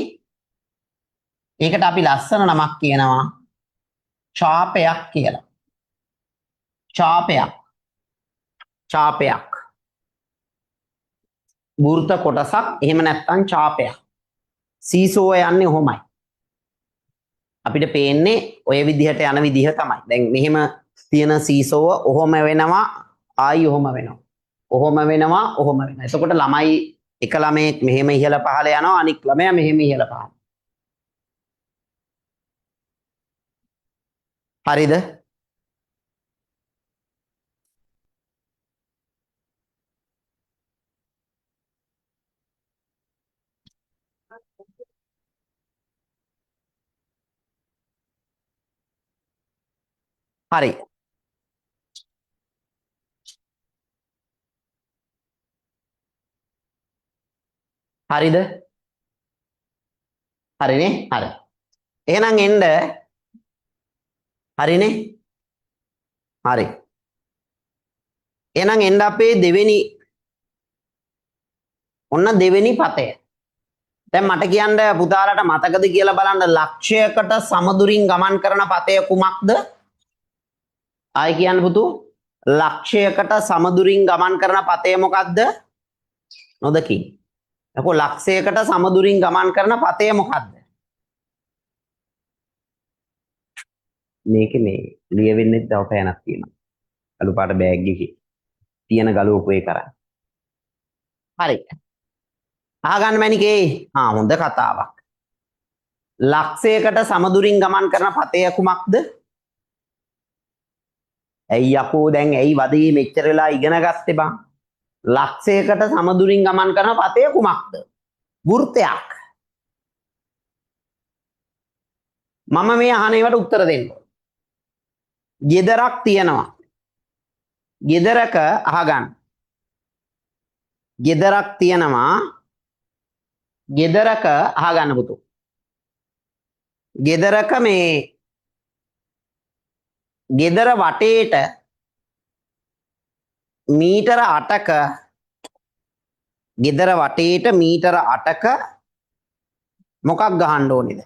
ඒකට අපි ලස්සන නමක් කියනවා ඡාපයක් කියලා. ඡාපයක්. වෘත්ත කොටසක් එහෙම නැත්නම් ඡාපයක්. සීසෝව යන්නේ ඔහොමයි. අපිට පේන්නේ ඔය විදිහට යන විදිහ තමයි. දැන් මෙහෙම තියෙන සීසෝව ඔහොම වෙනවා ආයි ඔහොම වෙනවා. ඔහොම වෙනවා ඔහොම වෙනවා. එතකොට ළමයි එක ළමයෙක් මෙහෙම ඉහළ පහළ යනවා අනික් ළමයා මෙහෙම ඉහළ පහළ. හරිද? හරි. හරිද? හරිනේ? හරි. එහෙනම් එන්න හරිනේ? හරි. එහෙනම් එන්න අපේ දෙවෙනි ඔන්න දෙවෙනි පතය. දැන් මට කියන්න පුතාලට මතකද කියලා බලන්න ලක්ෂයකට සමදුරින් ගමන් කරන පතය කුමක්ද? ආයි කියන්න පුතු. ලක්ෂයකට සමදුරින් ගමන් කරන පතය මොකක්ද? නොදකි. එතකොට ලක්ෂයකට සමදුරින් ගමන් කරන පතය මොකක්ද? මේකේ මේ ලියවෙන්නේ තව පෑනක් තියෙනවා. අලු පාට බෑග් එකේ තියෙන ගලවපු එක කරා. හරි. අහගන්න මැනිකේ. හොඳ කතාවක්. ලක්ෂයකට සමදුරින් ගමන් කරන පතය කුමක්ද? ඇයි යකෝ දැන් ඇයි වදේ මෙච්චර වෙලා ඉගෙන ගත්තේ බං? ලක්ෂයකට සමදුරින් ගමන් කරන පතය කුමක්ද? වෘත්තයක්. මම මේ අහන ඒවට උත්තර දෙන්න. ගෙදරක් තියෙනවා. ගෙදරක අහගන්න. ගෙදරක් තියෙනවා. ගෙදරක අහගන්න පුතු. ගෙදරක මේ ගෙදර වටේට මීටර 8ක ගෙදර වටේට මීටර 8ක මොකක් ගහන්න ඕනේද?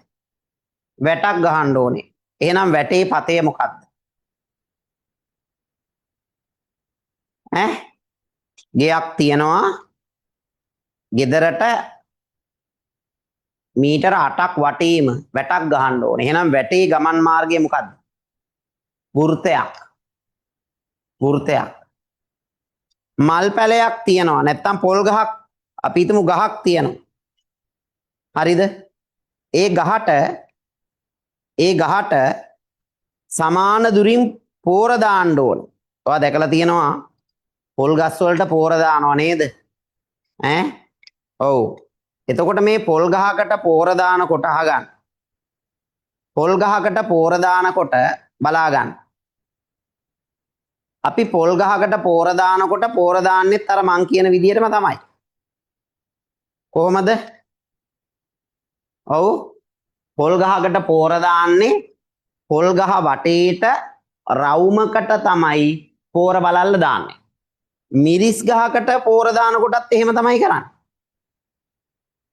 වැටක් ගහන්න ඕනේ. එහෙනම් වැටේ පතය මොකක්ද? ගෙයක් තියෙනවා. ගෙදරට මීටර 8ක් වටේම වැටක් ගහන්න ඕනේ. එහෙනම් වැටේ ගමන් මාර්ගය මොකක්ද? වෘත්තයක්. වෘත්තයක්. මල් පැලයක් තියෙනවා. නැත්තම් පොල් ගහක් අපි හිතමු ගහක් තියෙනවා. හරිද? ඒ ගහට සමාන දුරින් පෝර දාන්න ඕන. ඔයා දැකලා තියෙනවා පොල් ගස් වලට පෝර දානවා නේද? ඔව්. එතකොට මේ පොල් ගහකට පෝර දානකොට අහගන්න. පොල් ගහකට පෝර දානකොට බලා ගන්න. අපි පොල් ගහකට පෝර දානකොට පෝර දාන්නෙත් අර මං කියන විදිහටම තමයි. කොහොමද? ඔව්. පොල් ගහකට පෝර දාන්නේ පොල් ගහ වටේට රවුමකට තමයි පෝර බලල්ල දාන්නේ. මිරිස් ගහකට පෝර දානකොටත් එහෙම තමයි කරන්නේ.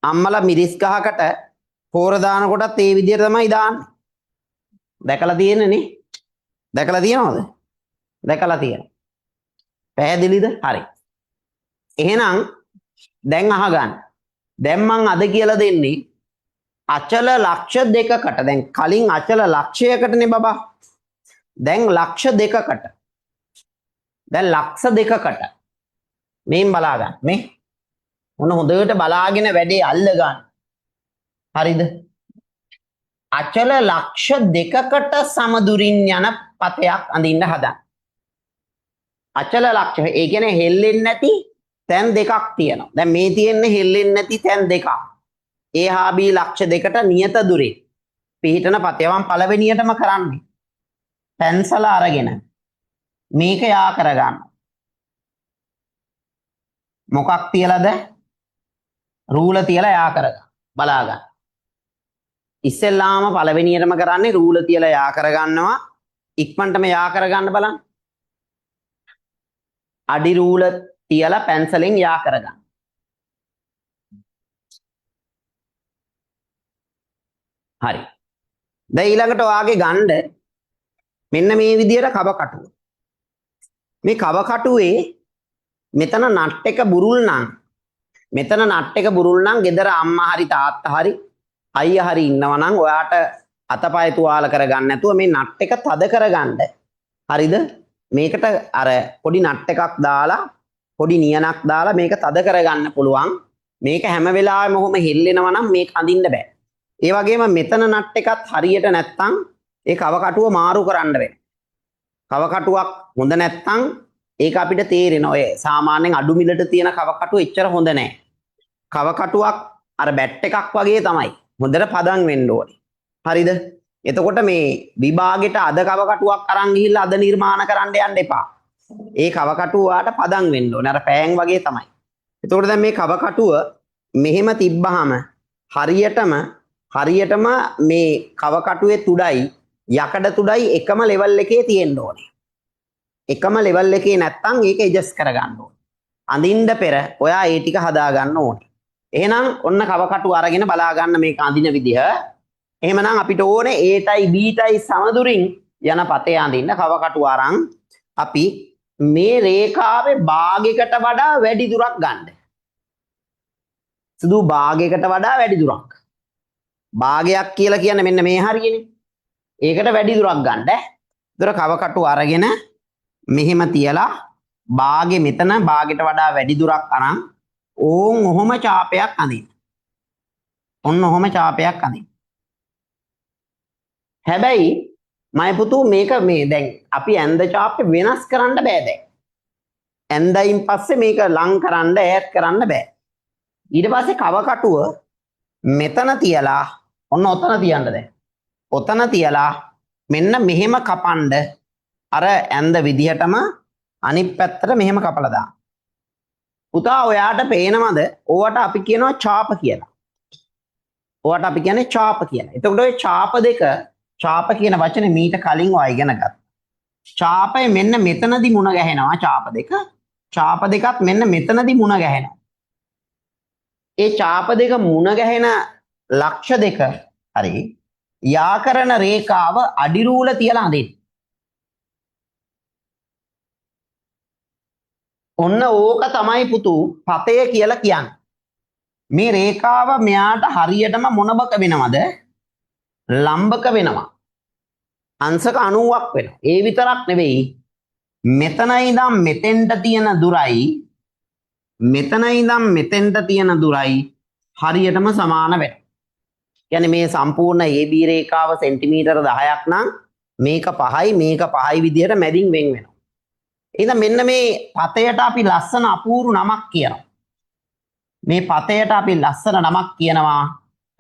අම්මලා මිරිස් ගහකට පෝර දානකොටත් ඒ විදිහට තමයි දාන්නේ. දැකලා තියෙන්නේ නේ? දැකලා තියනවද? දැකලා තියෙනවා. පැහැදිලිද? හරි. එහෙනම් දැන් අහගන්න. දැන් මං අද කියලා දෙන්නේ අචල ලක්ෂ දෙකකට. දැන් කලින් අචල ලක්ෂයකටනේ බබා. දැන් ලක්ෂ දෙකකට. දැන් ලක්ෂ දෙකකට. මේන් බලා ගන්න. මේ මොන හොඳට බලාගෙන වැඩේ අල්ල ගන්න. හරිද? අචල ලක්ෂ දෙකකට සමදුරින් යන පතයක් අඳින්න හදන්න. අචල ලක්ෂ ඒ කියන්නේ හෙල්ලෙන්නේ නැති තැන් දෙකක් තියෙනවා. දැන් මේ තියෙන්නේ හෙල්ලෙන්නේ නැති තැන් දෙකක්. A හා B ලක්ෂ දෙකට නියත දුරේ පිහිටන පතයවන් පළවෙනියටම කරන්නේ පැන්සල අරගෙන මේක යා කරගන්න. මොකක් තියලාද? රූල තියලා යා කරගන්න. බලා ගන්න. ඉස්සෙල්ලාම පළවෙනියටම කරන්නේ රූල තියලා යා කරගන්නවා. ඉක්මනටම යා කරගන්න බලන්න. අඩි රූල තියලා පැන්සලෙන් යා කරගන්න. හරි. දැන් ඊළඟට ඔයාගේ ගන්න මෙන්න මේ විදියට කබ කටුව. මේ කබ කටුවේ මෙතන නට් එක බුරුල් නම් මෙතන නට් එක බුරුල් නම් ගෙදර අම්මා හරි තාත්තා හරි අයියා හරි ඉන්නවා නම් ඔයාට අතපය තුවාල කරගන්න නැතුව මේ නට් එක තද කරගන්න. හරිද? මේකට අර පොඩි නට් එකක් දාලා පොඩි නියනක් දාලා මේක තද කරගන්න පුළුවන්. මේක හැම වෙලාවෙම ඔහොම හෙල්ලෙනවා නම් මේක අඳින්න බෑ. ඒ වගේම මෙතන නට් එකත් හරියට නැත්තම් ඒ කව කටුව මාරු කරන්න වෙනවා. කව කටුවක් හොඳ නැත්තම් ඒක අපිට තේරෙනවා. ඔය සාමාන්‍යයෙන් අඩු මිලට තියෙන කව කටුව එච්චර හොඳ නැහැ. කව කටුවක් අර බැට් එකක් වගේ තමයි. හොඳට පදම් වෙන්න ඕනේ. හරිද? එතකොට මේ විභාගෙට අද කව කටුවක් අරන් ගිහිල්ලා අද නිර්මාණ කරන්න යන්න එපා. ඒ කව කටුව වාට පදම් වෙන්න ඕනේ. අර පෑන් වගේ තමයි. එතකොට දැන් මේ කව කටුව මෙහෙම තිබ්බහම හරියටම මේ කව කටුවේ තුඩයි යකඩ තුඩයි එකම ලෙවල් එකේ තියෙන්න ඕනේ. එකම ලෙවල් එකේ නැත්තම් ඒක ඇඩ්ජස්ට් කරගන්න ඕනේ. අඳින්න පෙර ඔයා ඒ ටික හදා ගන්න ඕනේ. එහෙනම් ඔන්න කව කටුව අරගෙන බලා ගන්න මේක අඳින විදිහ. එහෙමනම් අපිට ඕනේ Aටයි Bටයි සමදුරින් යන පතේ අඳින්න කව කටුව අරන් අපි මේ රේඛාවේ භාගයකට වඩා වැඩි දුරක් ගන්න. සුදු භාගයකට වඩා වැඩි දුරක්. භාගයක් කියලා කියන්නේ මෙන්න මේ හරියනේ. ඒකට වැඩි දුරක් ගන්න. ඒතර කව කටුව අරගෙන මෙහෙම තියලා භාගෙ මෙතන භාගයට වඩා වැඩි දුරක් අරන් ඕන් ඔහොම චාපයක් අඳින්න. ඔන්න ඔහොම චාපයක් අඳින්න. හැබැයි මයි පුතු මේක මේ දැන් අපි ඇඳ චාපේ වෙනස් කරන්න බෑ දැන්. ඇඳයින් පස්සේ මේක ලං කරන්න ඈඩ් කරන්න බෑ. ඊට පස්සේ කව කටුව මෙතන තියලා ඔන්න ඔතන තියන්න දැන්. ඔතන තියලා මෙන්න මෙහෙම කපන්න අර ඇඳ විදිහටම අනිත් පැත්තට මෙහෙම කපලා දාන්න. පුතා ඔයාට පේනවද? ඕවට අපි කියනවා චාප කියලා. ඕවට අපි කියන්නේ චාප කියලා. එතකොට ඔය චාප දෙක චාප කියන වචනේ මීට කලින් ඔය ඉගෙන ගත්තා. චාපය මෙන්න මෙතනදී මුණ ගැහෙනවා චාප දෙක. චාප දෙකත් මෙන්න මෙතනදී මුණ ගැහෙනවා. ඒ චාප දෙක මුණ ගැහෙන ලක්ෂ දෙක හරි යාකරන රේඛාව අඩිරූල තියලා අඳින්න. ඔන්න ඕක තමයි පුතු පතය කියලා කියන්නේ. මේ රේඛාව මෙයාට හරියටම මොනබක වෙනවද? ලම්බක වෙනවා. අංශක 90ක් වෙනවා. ඒ විතරක් නෙවෙයි මෙතන ඉඳන් මෙතෙන්ට තියෙන දුරයි මෙතන ඉඳන් මෙතෙන්ට තියෙන දුරයි හරියටම සමාන වෙනවා. කියන්නේ මේ සම්පූර්ණ AB රේඛාව සෙන්ටිමීටර 10ක් නම් මේක 5යි මේක 5යි විදියට මැදින් වෙන් වෙනවා. එහෙනම් මෙන්න මේ පතයට අපි ලස්සන අපූර්ව නමක් කියනවා. මේ පතයට අපි ලස්සන නමක් කියනවා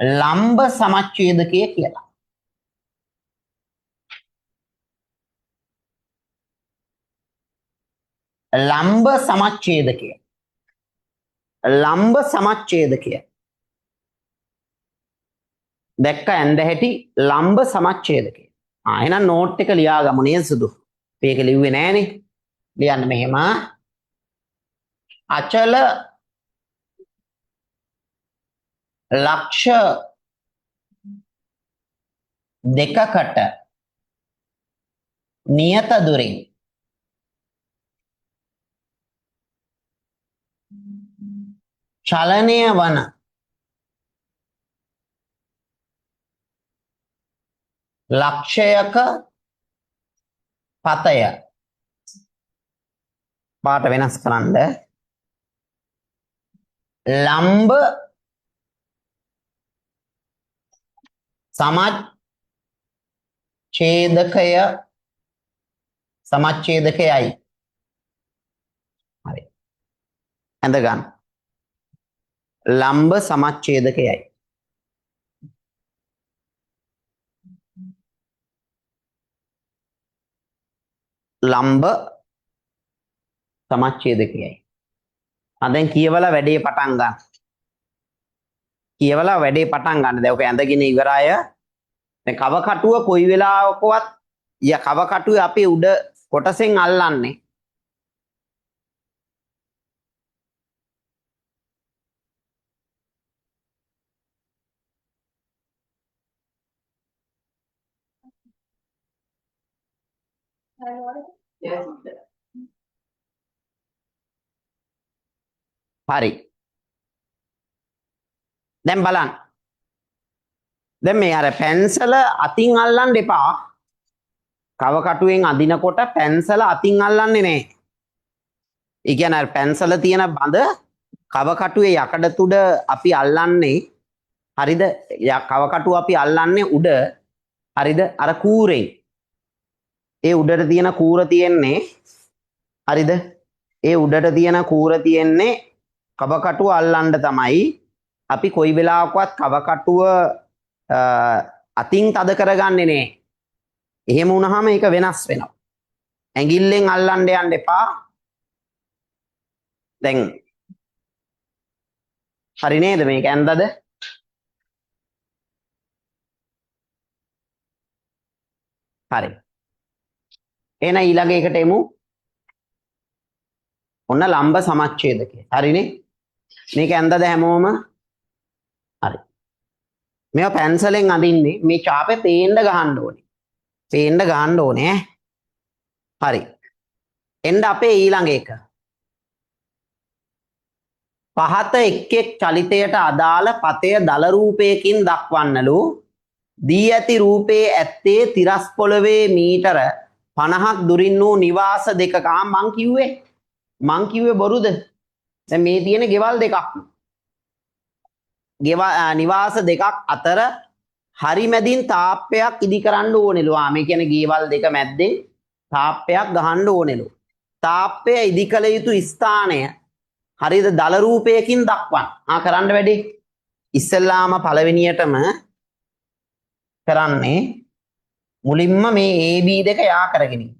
ලම්බ සමච්ඡේදකය කියලා. ලම්බ සමච්ඡේදකය. ලම්බ සමච්ඡේදකය. දැක්ක ඇඳ හැටි ලම්බ සමච්ඡේදකය. එහෙනම් නෝට් එක ලියාගමු නේද සුදු? මේක ලිව්වේ නෑනේ. ලියන්න මෙහෙම. අචල ලක්ෂ දෙකකට නියත දුරින් චලනය වන ලක්ෂයක පතය පාට වෙනස් කරන්න ලම්බ සමච්ඡේදකයයි. හරි. ඇඳ ගන්න. ලම්බ සමච්ඡේදකයයි. ලම්බ සමච්ඡේදකයයි. දැන් කියවලා වැඩේ පටන් ගන්න. කියවලා වැඩේ පටන් ගන්න. දැන් ඔක ඇඳගෙන ඉවරය. දැන් කව කටුව කොයි වෙලාවකවත් කව කටුවේ අපේ උඩ කොටසෙන් අල්ලන්නේ. හරි. දැන් බලන්න. දැන් මේ අර පැන්සල අතින් අල්ලන්න එපා. කව කටුවෙන් අදිනකොට පැන්සල අතින් අල්ලන්නේ නැහැ. ඒ කියන්නේ අර පැන්සල තියෙන බඳ කව කටුවේ යකඩ තුඩ අපි අල්ලන්නේ හරිද? කව කටුව අපි අල්ලන්නේ උඩ හරිද? අර කූරෙන්. ඒ උඩට තියෙන කූර තියෙන්නේ හරිද? ඒ උඩට තියෙන කූර තියෙන්නේ කව කටුව අල්ලන්න තමයි. අපි කොයි වෙලාවකවත් කව කටුව අතින් තද කරගන්නේ නැහැ. එහෙම වුණාම ඒක වෙනස් වෙනවා. ඇඟිල්ලෙන් අල්ලන්න යන්න එපා. දැන් හරි නේද මේක ඇන්දද? හරි. එහෙනම් ඊළඟ එකට එමු. ඔන්න ලම්බ සමච්ඡේදකය. හරිනේ? මේක ඇන්දද හැමෝම? හරි. මේවා පැන්සලෙන් අඳින්නේ මේ චාපේ පේන්න ගහන්න ඕනේ. පේන්න ගහන්න ඕනේ. හරි. එන්න අපේ ඊළඟ එක. පහත එක් එක් චලිතයට අදාළ පතය දල රූපයකින් දක්වන්නලු දී ඇති රූපයේ ඇත්තේ තිරස් පොළවේ මීටර 50ක් දුරින් වූ නිවාස දෙකක. මං කිව්වේ බොරුද? දැන් මේ තියෙන ගෙවල් දෙකක්. නිවාස දෙකක් අතර හරි මැදින් තාප්පයක් ඉදි කරන්න ඕනෙලු. මේ කියන්නේ ගෙවල් දෙක මැද්දෙන් තාප්පයක් ගහන්න ඕනෙලු. තාප්පය ඉදි කළ යුතු ස්ථානය හරිද දල රූපයකින් දක්වන්න. කරන්න වැඩි. ඉස්සෙල්ලාම පළවෙනියටම කරන්නේ මුලින්ම මේ AB දෙක යා කරගෙන ඉන්න.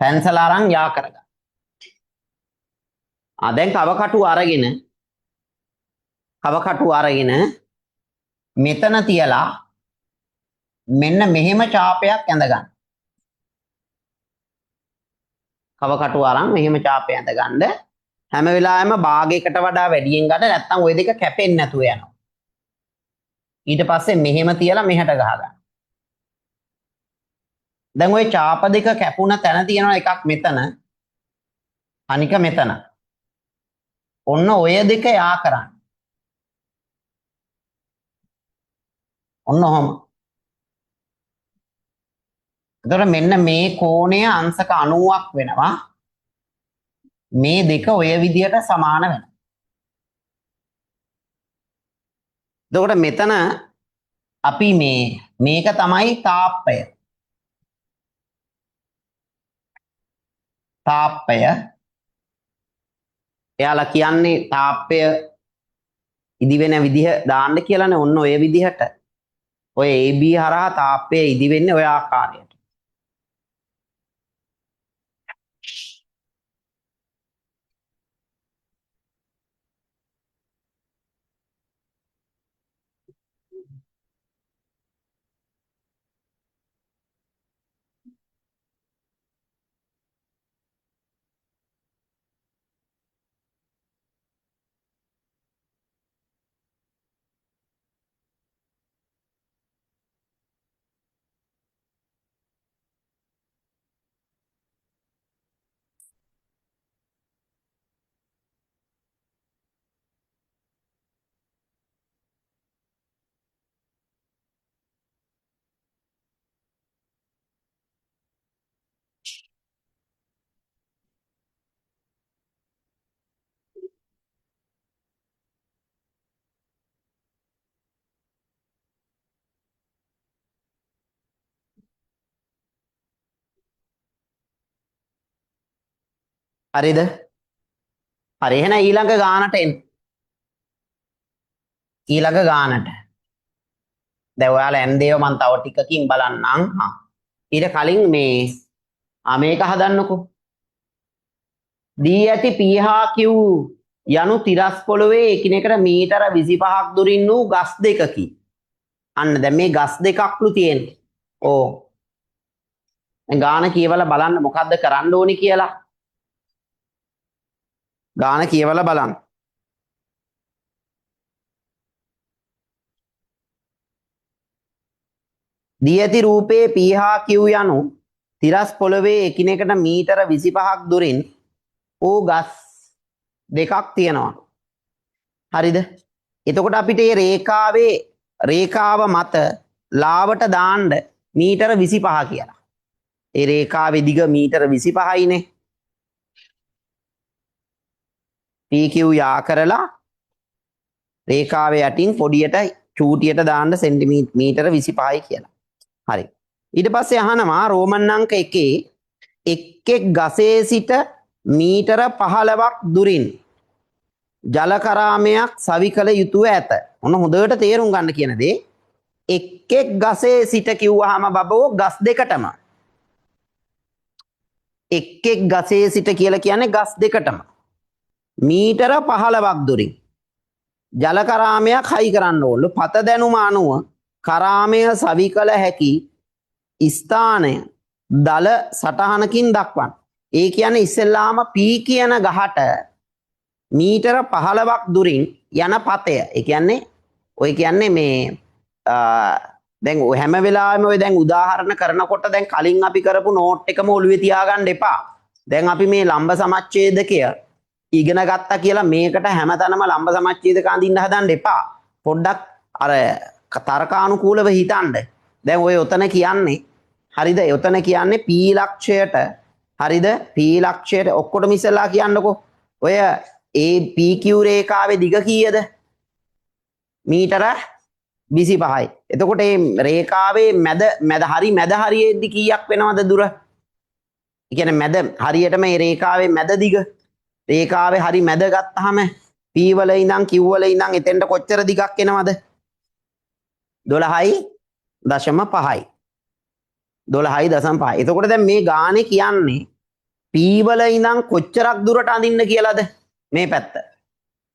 පැන්සල අරන් යා කරගන්න. දැන් කව කටු අරගෙන මෙතන තියලා මෙන්න මෙහෙම ඡාපයක් ඇඳ ගන්න. කව කටු අරන් මෙහෙම ඡාපය ඇඳ ගන්න. හැම වෙලාවෙම භාගයකට වඩා වැඩියෙන් ගන්න නැත්නම් ওই දෙක කැපෙන්නේ නැතුව යනවා. ඊට පස්සේ මෙහෙම තියලා මෙහෙට ගහගන්න. දැන් ওই ඡාප දෙක කැපුණ තැන තියෙනවා එකක් මෙතන. අනික මෙතන. ඔන්න ඔය දෙක යා කරන්න. ඔන්න ඔහම. එතකොට මෙන්න මේ කෝණය අංශක 90ක් වෙනවා. මේ දෙක ඔය විදිහට සමාන වෙනවා. එතකොට මෙතන අපි මේක තමයි තාප්පය. එයාලා කියන්නේ තාප්පය ඉදි වෙන විදිහ දාන්න කියලානේ. ඔන්න ඔය විදිහට ඔය AB හරහා තාප්පය ඉදි වෙන්නේ ඔය ආකාරයට. හරිද? හරි. එහෙනම් ඊළඟ ගානට එන්න. ඊළඟ ගානට. දැන් ඔයාලා ඇන්දේව මම තව ටිකකින් බලන්නම්. ඊට කලින් මේක හදන්නකෝ. දී ඇති PHQ යනු තිරස් පොළවේ එකිනෙකට මීටර 25ක් දුරින් වූ ගස් දෙකකි. අන්න දැන් මේ ගස් දෙකක්ලු තියෙන්නේ. දැන් ගාන කියවලා බලන්න මොකද්ද කරන්න ඕනි කියලා. ගාන කියවලා බලන්න. දී ඇති රූපයේ PHQ යනු තිරස් පොළවේ එකිනෙකට මීටර 25ක් දුරින් වූ ගස් දෙකක් තියෙනවා. හරිද? එතකොට අපිට මේ රේඛාව මත ලාවට දාන්න මීටර 25 කියලා. ඒ රේඛාවේ දිග මීටර 25යිනේ. PQ යා කරලා රේඛාවේ යටින් පොඩියට චූටියට දාන්න සෙන්ටිමීටර 25යි කියලා. හරි. ඊට පස්සේ අහනවා රෝමන් අංක 1 එක් ගසේ සිට මීටර 15ක් දුරින් ජල කරාමයක් සවි කළ යුතුව ඇත. ඔන්න හොඳට තේරුම් ගන්න කියන දේ. එක් ගසේ සිට කිව්වහම බබෝ ගස් දෙකටම. එක් ගසේ සිට කියලා කියන්නේ ගස් දෙකටම. මීටර 15ක් දුරින් ජල කරාමයක් හයි කරන්න ඕනලු. පත දැනුම අනුව කරාමය සවි කළ හැකි ස්ථානය දල සටහනකින් දක්වන්න. ඒ කියන්නේ ඉස්සෙල්ලාම P කියන ගහට මීටර 15ක් දුරින් යන පතය. ඒ කියන්නේ ඔය කියන්නේ මේ දැන් හැම වෙලාවෙම ඔය දැන් උදාහරණ කරනකොට දැන් කලින් අපි කරපු නෝට් එකම ඔළුවේ තියාගන්න එපා. දැන් අපි මේ ලම්බ සමච්ඡේදකය ඉගෙන ගත්තා කියලා මේකට හැමතැනම ලම්බ සමච්ඡේදක අඳින්න හදන්න එපා. පොඩ්ඩක් අර තර්කානුකූලව හිතන්න. දැන් ඔය ඔතන කියන්නේ හරිද? ඔතන කියන්නේ P ලක්ෂයට හරිද? P ලක්ෂයට ඔක්කොටම ඉස්සලා කියන්නකෝ. ඔය ඒ PQ රේඛාවේ දිග කීයද? මීටර 25යි. එතකොට මේ රේඛාවේ මැද හරියෙද්දි කීයක් වෙනවද දුර? ඒ කියන්නේ මැද හරියටම මේ රේඛාවේ මැද දිග රේඛාවේ හරි මැද ගත්තාම P වල ඉඳන් Q වල ඉඳන් එතෙන්ට කොච්චර දිගක් එනවද? 12.5යි. 12.5. එතකොට දැන් මේ ගානේ කියන්නේ P වල ඉඳන් කොච්චරක් දුරට අඳින්න කියලාද? මේ පැත්ත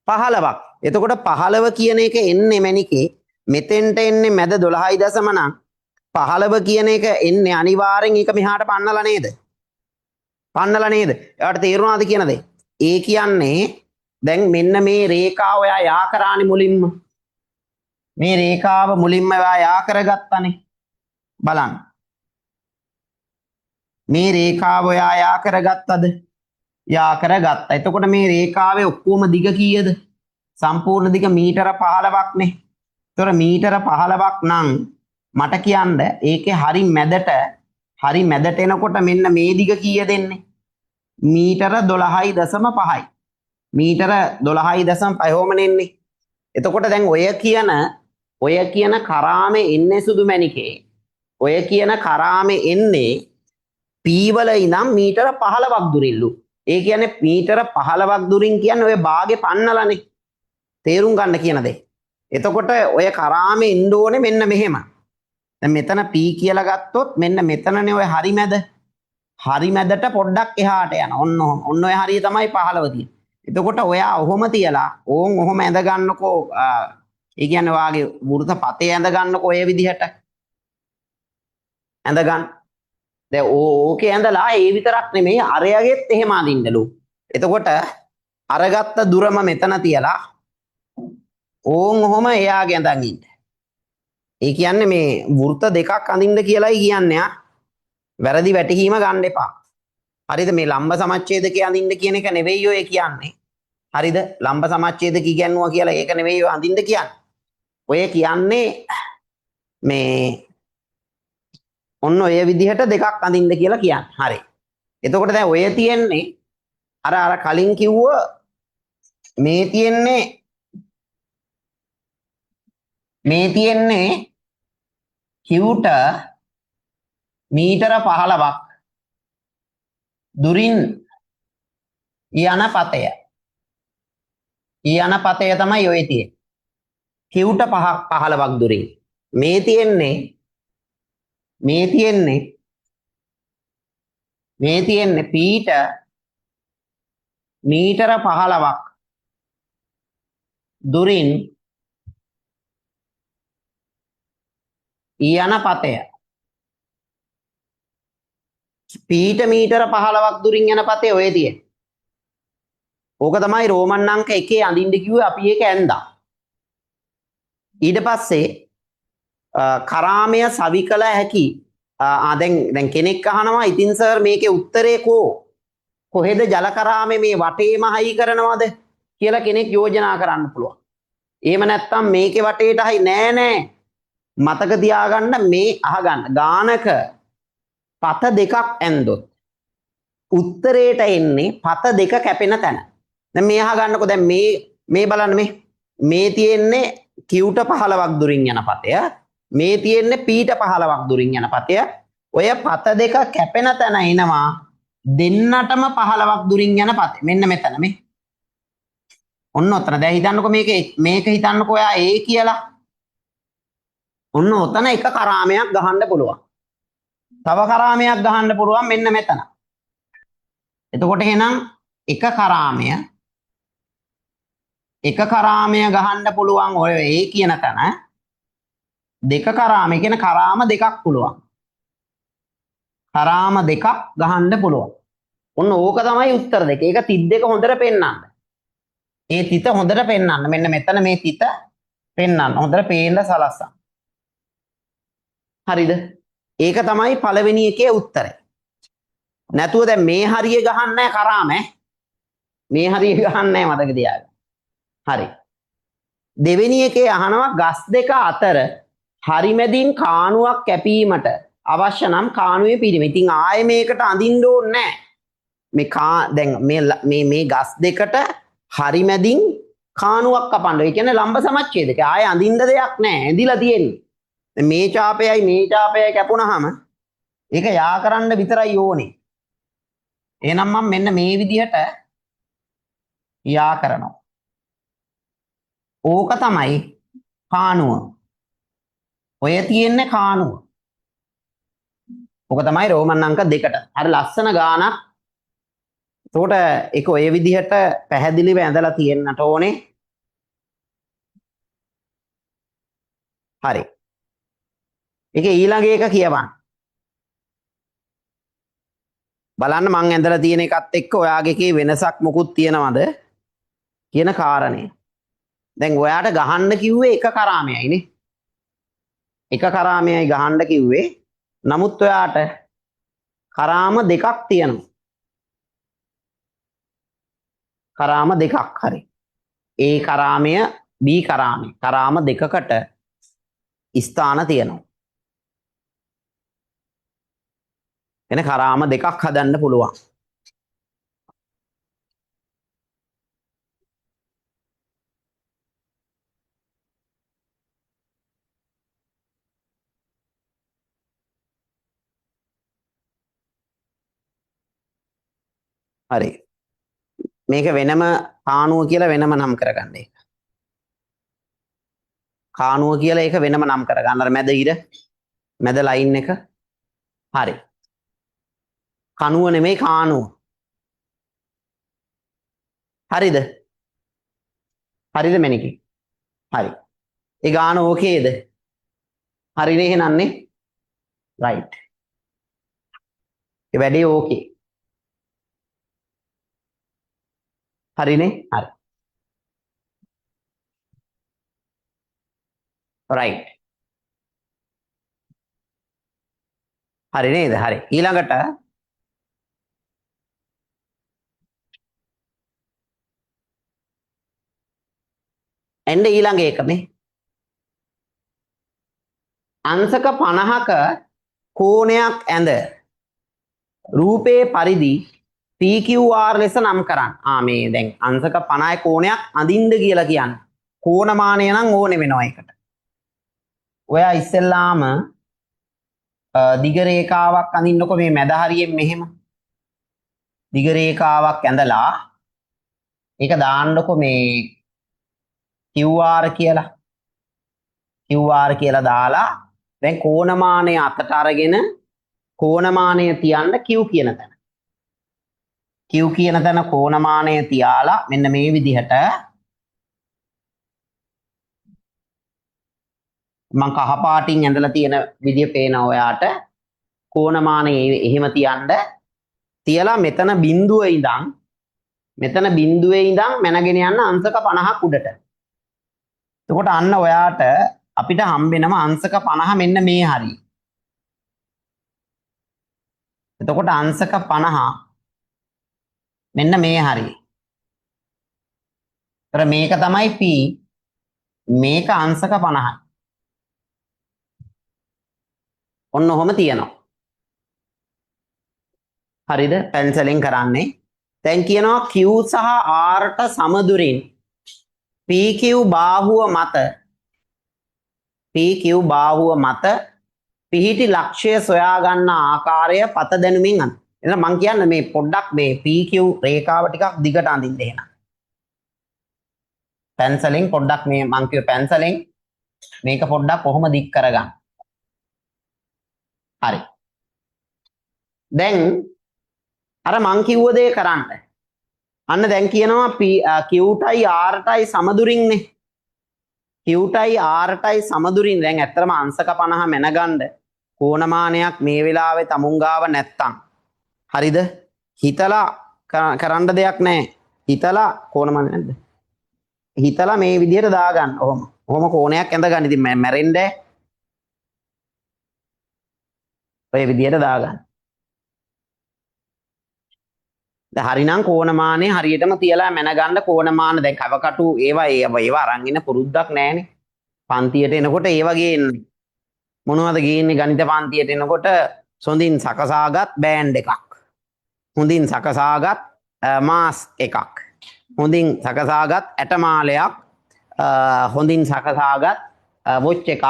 15ක්. එතකොට 15 කියන එක එන්නේ මැනිකේ මෙතෙන්ට එන්නේ මැද 12.9 නම් 15 කියන එක එන්නේ අනිවාර්යෙන් ඒක මෙහාට පන්නලා නේද? පන්නලා නේද? එයාට තේරුණාද කියන දේ? ඒ කියන්නේ දැන් මෙන්න මේ රේඛාව ඔයා යා කරානේ මුලින්ම. මේ රේඛාව මුලින්ම ඔයා යා කරගත්තානේ. බලන්න. මේ රේඛාව ඔයා යා කරගත්තද? යා කරගත්තා. එතකොට මේ රේඛාවේ ඔක්කොම දිග කීයද? සම්පූර්ණ දිග මීටර 15ක් නේ. ඒතර මීටර 15ක් නම් මට කියන්න ඒකේ හරි මැදට එනකොට මෙන්න මේ දිග කීයද එන්නේ? මීටර 12.5යි. මීටර 12.5 ඕමනේ එන්නේ. එතකොට දැන් ඔය කියන කරාමේ එන්නේ සුදු මැණිකේ. ඔය කියන කරාමේ එන්නේ P වල ඉඳන් මීටර 15ක් දුරින්ලු. ඒ කියන්නේ මීටර 15ක් දුරින් කියන්නේ ඔය භාගේ පන්නලානේ. තේරුම් ගන්න කියන දේ. එතකොට ඔය කරාමේ එන්න ඕනේ මෙන්න මෙහෙම. දැන් මෙතන P කියලා ගත්තොත් මෙන්න මෙතනනේ ඔය හරි මැද. හරි මැදට පොඩ්ඩක් එහාට යන. ඔන්න ඔය හරිය තමයි 15 තියෙන්නේ. එතකොට ඔයා ඔහොම තියලා ඔහොම ඇඳ ගන්නකෝ. ඒ කියන්නේ වාගේ වෘත පතේ ඇඳ ගන්නකෝ ඔය විදිහට. ඇඳ ගන්න. දැන් ඕකේ ඇඳලා ඒ විතරක් නෙමෙයි අරයගෙත් එහෙම අඳින්නලු. එතකොට අරගත්ත දුරම මෙතන තියලා ඔහොම එයාගේ ඇඳන් ඉන්න. ඒ කියන්නේ මේ වෘත දෙකක් අඳින්න කියලායි කියන්නේ. වැරදි වැටහීම ගන්න එපා. හරිද? මේ ලම්බ සමච්ඡේදකේ අඳින්න කියන එක නෙවෙයි ඔය කියන්නේ. හරිද? ලම්බ සමච්ඡේදක ඉගෙනුවා කියලා ඒක නෙවෙයි ඔය අඳින්න කියන්නේ. ඔය කියන්නේ මේ ඔන්න ඔය විදිහට දෙකක් අඳින්න කියලා කියන්නේ. හරි. එතකොට දැන් ඔය තියෙන්නේ අර කලින් කිව්ව මේ තියෙන්නේ Qට මීටර 15ක් දුරින් යන පතය. තමයි ඔය තියෙන්නේ. Qට 15ක් දුරින්. මේ තියෙන්නේ Pට මීටර 15ක් දුරින් යන පතය. Pට මීටර 15ක් දුරින් යන පතේ ඔය තියෙන්නේ. ඕක තමයි රෝමන් අංක 1 අඳින්න කිව්වේ අපි ඒක ඇඳා. ඊට පස්සේ කරාමය සවි කළ හැකි දැන් කෙනෙක් අහනවා ඉතින් සර් මේකේ උත්තරේ කොහෙද ජල කරාමේ මේ වටේම හයි කරනවද කියලා කෙනෙක් යෝජනා කරන්න පුළුවන්. එහෙම නැත්තම් මේකේ වටේට හයි නෑ. මතක තියාගන්න මේ අහගන්න. ගානක පත දෙකක් ඇන්දොත් උත්තරේට එන්නේ පත දෙක කැපෙන තැන. දැන් මේ අහගන්නකෝ. දැන් මේ බලන්න මේ තියෙන්නේ Qට 15ක් දුරින් යන පතය. මේ තියෙන්නේ Pට 15ක් දුරින් යන පතය. ඔය පත දෙක කැපෙන තැන එනවා දෙන්නටම 15ක් දුරින් යන පතේ. මෙන්න මෙතන මේ. ඔන්න ඔතන. දැන් හිතන්නකෝ මේක හිතන්නකෝ ඔයා A කියලා. ඔන්න ඔතන එක කරාමයක් ගහන්න පුළුවන්. තව කරාමයක් ගහන්න පුළුවන් මෙන්න මෙතන. එතකොට එහෙනම් එක කරාමය ගහන්න පුළුවන් ඔය A කියන තැන. දෙක කරාමය කියන කරාම දෙකක් පුළුවන්. කරාම දෙකක් ගහන්න පුළුවන්. ඔන්න ඕක තමයි උත්තර දෙක. ඒක තිත් දෙක හොඳට පෙන්නන්න. ඒ තිත හොඳට පෙන්නන්න. මෙන්න මෙතන මේ තිත පෙන්නන්න. හොඳට පේන්න සලස්සන්න. හරිද? ඒක තමයි පළවෙනි එකේ උත්තරය. නැතුව දැන් මේ හරිය ගහන්නේ නැහැ කරාම මේ හරිය ගහන්නේ නැහැ මතක තියාගන්න. හරි. දෙවෙනි එකේ අහනවා ගස් දෙක අතර හරිමැදින් කාණුවක් කැපීමට අවශ්‍ය නම් කාණුවේ පිරීම. ඉතින් ආයේ මේකට අඳින්න ඕනේ නැහැ. දැන් මේ ගස් දෙකට හරිමැදින් කාණුවක් කපන්න. ඒ කියන්නේ ලම්බ සමච්ඡේදක. ආයේ අඳින්න දෙයක් නැහැ. ඇඳිලා තියෙන්නේ. මේ චාපයයි කැපුණාම ඒක යා කරන්න විතරයි ඕනේ. එහෙනම් මම මෙන්න මේ විදිහට යා කරනවා. ඕක තමයි කාණුව. ඔය තියෙන්නේ කාණුව. ඕක තමයි රෝමන් අංක 2ට. හරි ලස්සන ගානක්. එතකොට ඒක ඔය විදිහට පැහැදිලිව ඇඳලා තියෙන්නට ඕනේ. හරි. ඒක ඊළඟ එක කියවන්න. බලන්න මං ඇඳලා තියෙන එකත් එක්ක ඔයාගේ එකේ වෙනසක් මොකුත් තියනවද කියන කාරණේ. දැන් ඔයාට ගහන්න කිව්වේ එක කරාමයයිනේ. එක කරාමයයි ගහන්න කිව්වේ. නමුත් ඔයාට කරාම දෙකක් තියෙනවා. කරාම දෙකක් හරි. A කරාමය B කරාමය. කරාම දෙකකට ස්ථාන තියෙනවා. එන කරාම දෙකක් හදන්න පුළුවන්. හරි. මේක වෙනම කාණුව කියලා වෙනම නම් කරගන්න එක. කාණුව කියලා ඒක වෙනම නම් කරගන්න. අර මැද ඉර මැද ලයින් එක. හරි. කණුව නෙමෙයි කාණුව. හරිද? හරිද මැනිකේ? හරි. ඒ ගාන ඕකේද? හරිනේ එහෙනන්නේ? රයිට්. ඒ වැඩේ ඕකේ. හරිනේ? හරි. රයිට්. හරි නේද? හරි. ඊළඟට එන්න ඊළඟ එක මේ අංශක 50ක කෝණයක් ඇඳ රූපේ පරිදි PQR ලෙස නම් කරන්න. මේ දැන් අංශක 50 කෝණයක් අඳින්න කියලා කියන්නේ. කෝණමානය නම් ඕනේ වෙනවා ඒකට. ඔයා ඉස්සෙල්ලාම දිග රේඛාවක් අඳින්නකො මේ මැද හරියෙන් මෙහෙම. දිග රේඛාවක් ඇඳලා ඒක දාන්නකො මේ QR කියලා. QR කියලා දාලා දැන් කෝණමානය අතට අරගෙන කෝණමානය තියන්න Q කියන තැන. Q කියන තැන කෝණමානය තියාලා මෙන්න මේ විදිහට මම කහ පාටින් ඇඳලා තියෙන විදිය පේනවා ඔයාට. කෝණමානය එහෙම තියන්න. තියලා මෙතන බිඳුවේ ඉඳන් මැනගෙන යන්න අංශක 50ක් උඩට. එතකොට අන්න ඔයාට අපිට හම්බෙනවා අංශක 50 මෙන්න මේ හරිය. එතකොට අංශක 50 මෙන්න මේ හරිය. ඒතර මේක තමයි P. මේක අංශක 50යි. ඔන්න ඔහොම තියෙනවා. හරිද? පැන්සලෙන් කරන්නේ. දැන් කියනවා Q සහ R ට සමදුරින් PQ බාහුව මත PQ බාහුව මත පිහිටි ලක්ෂ්‍ය සොයා ගන්න ආකාරය පත දැනුමින් අන්න. එහෙනම් මං කියන්නේ මේ පොඩ්ඩක් මේ PQ රේඛාව ටිකක් දිගට අඳින්න එහෙනම්. පැන්සලෙන් පොඩ්ඩක් මේ මං කියව පැන්සලෙන් මේක පොඩ්ඩක් කොහොම දික් කරගන්න. හරි. දැන් අර මං කිව්ව දේ කරන්න. අන්න දැන් කියනවා Q-ටයි R-ටයි සමදුරින්නේ. Q-ටයි R-ටයි සමදුරින් දැන් ඇත්තටම අංශක 50 මැනගන්න කෝණමානයක් මේ වෙලාවේ තමුන් ගාව නැත්තම්. හරිද? හිතලා කරන්න දෙයක් නැහැ. හිතලා කෝණමාන නැද්ද? හිතලා මේ විදිහට දාගන්න. ඔහොම. ඔහොම කෝණයක් ඇඳගන්න. ඉතින් මැරෙන්න ඔය විදිහට දාගන්න. හරිනම් කෝණමානේ හරියටම තියලා මැනගන්න කෝණමාන දැන් කවකටු ඒවා අරන් ඉන්න පුරුද්දක් නැහැනේ. පන්තියට එනකොට ඒ වගේ එන්නේ. මොනවද ගේන්නේ ගණිත පන්තියට එනකොට සොඳින් සකසාගත් බෑන්ඩ් එකක්. හොඳින් සකසාගත් මාස් එකක්. හොඳින් සකසාගත් ඇටමාලයක්. හොඳින් සකසාගත් වොච් එකක්.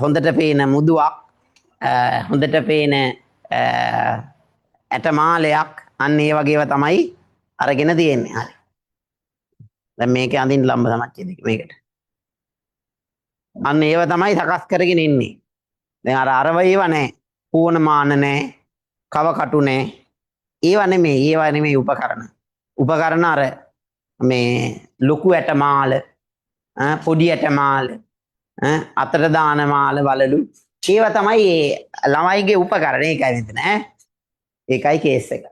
හොඳට පේන මුදුවක්. හොඳට පේන ඇටමාලයක්. අන්න ඒ වගේව තමයි අරගෙන තියෙන්නේ. හරි. දැන් මේක අඳින්න ලම්බ සමච්චය දෙක මේකට. අන්න ඒව තමයි සකස් කරගෙන ඉන්නේ. දැන් අරව ඒව නැහැ. කෝණමාන නැහැ. කවකටු නැහැ. ඒව නෙමෙයි උපකරණ. උපකරණ අර මේ ලොකු ඇටමාල, පොඩි ඇටමාල, අතට දාන මාල වලලු. ඒව තමයි ළමයිගේ උපකරණ. ඒකයි මෙතන ඈ. ඒකයි කේස් එක.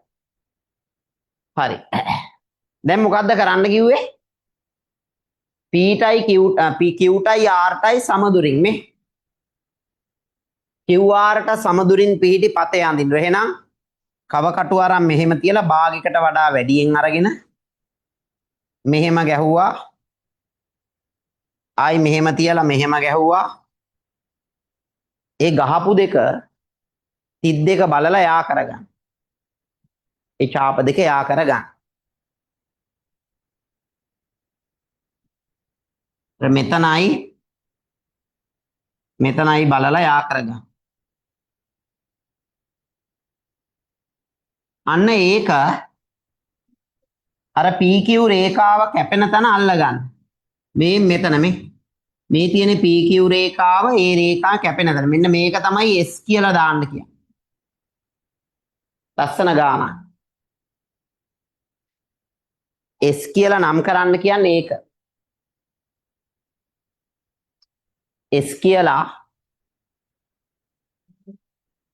හරි. දැන් මොකද්ද කරන්න කිව්වේ? Q-ටයි R-ටයි සමදුරින් මේ QR-ට සමදුරින් පිහිටි පතේ අඳින්න. එහෙනම් කවකටු අරන් මෙහෙම තියලා භාගයකට වඩා වැඩියෙන් අරගෙන මෙහෙම ගැහුවා. ආයි මෙහෙම තියලා මෙහෙම ගැහුවා. ඒ ගහපු දෙක තිත් දෙක බලලා යා කරගන්න. ඒ ඡාප දෙක යා කරගන්න. මෙතනයි බලලා යා කරගන්න. අන්න ඒක අර PQ රේඛාව කැපෙන තැන අල්ලගන්න. මෙතන මේ තියෙන PQ රේඛාව ඒ රේඛා කැපෙන තැන. මෙන්න මේක තමයි S කියලා දාන්න කියන්නේ. ලස්සන ගානක්. S කියලා නම් කරන්න කියන්නේ ඒක. S කියලා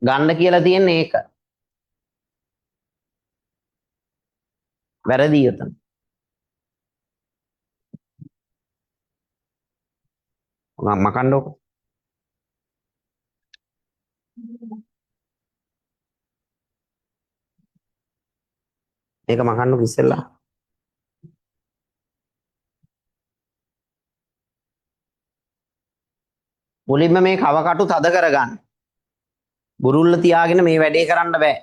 ගන්න කියලා තියෙන්නේ ඒක. වැරදි උතන. මකන්නකො. මේක මකන්නකො ඉස්සෙල්ලා. මුලින්ම මේ කවකටු තද කරගන්න. බුරුල්ල තියාගෙන මේ වැඩේ කරන්න බෑ.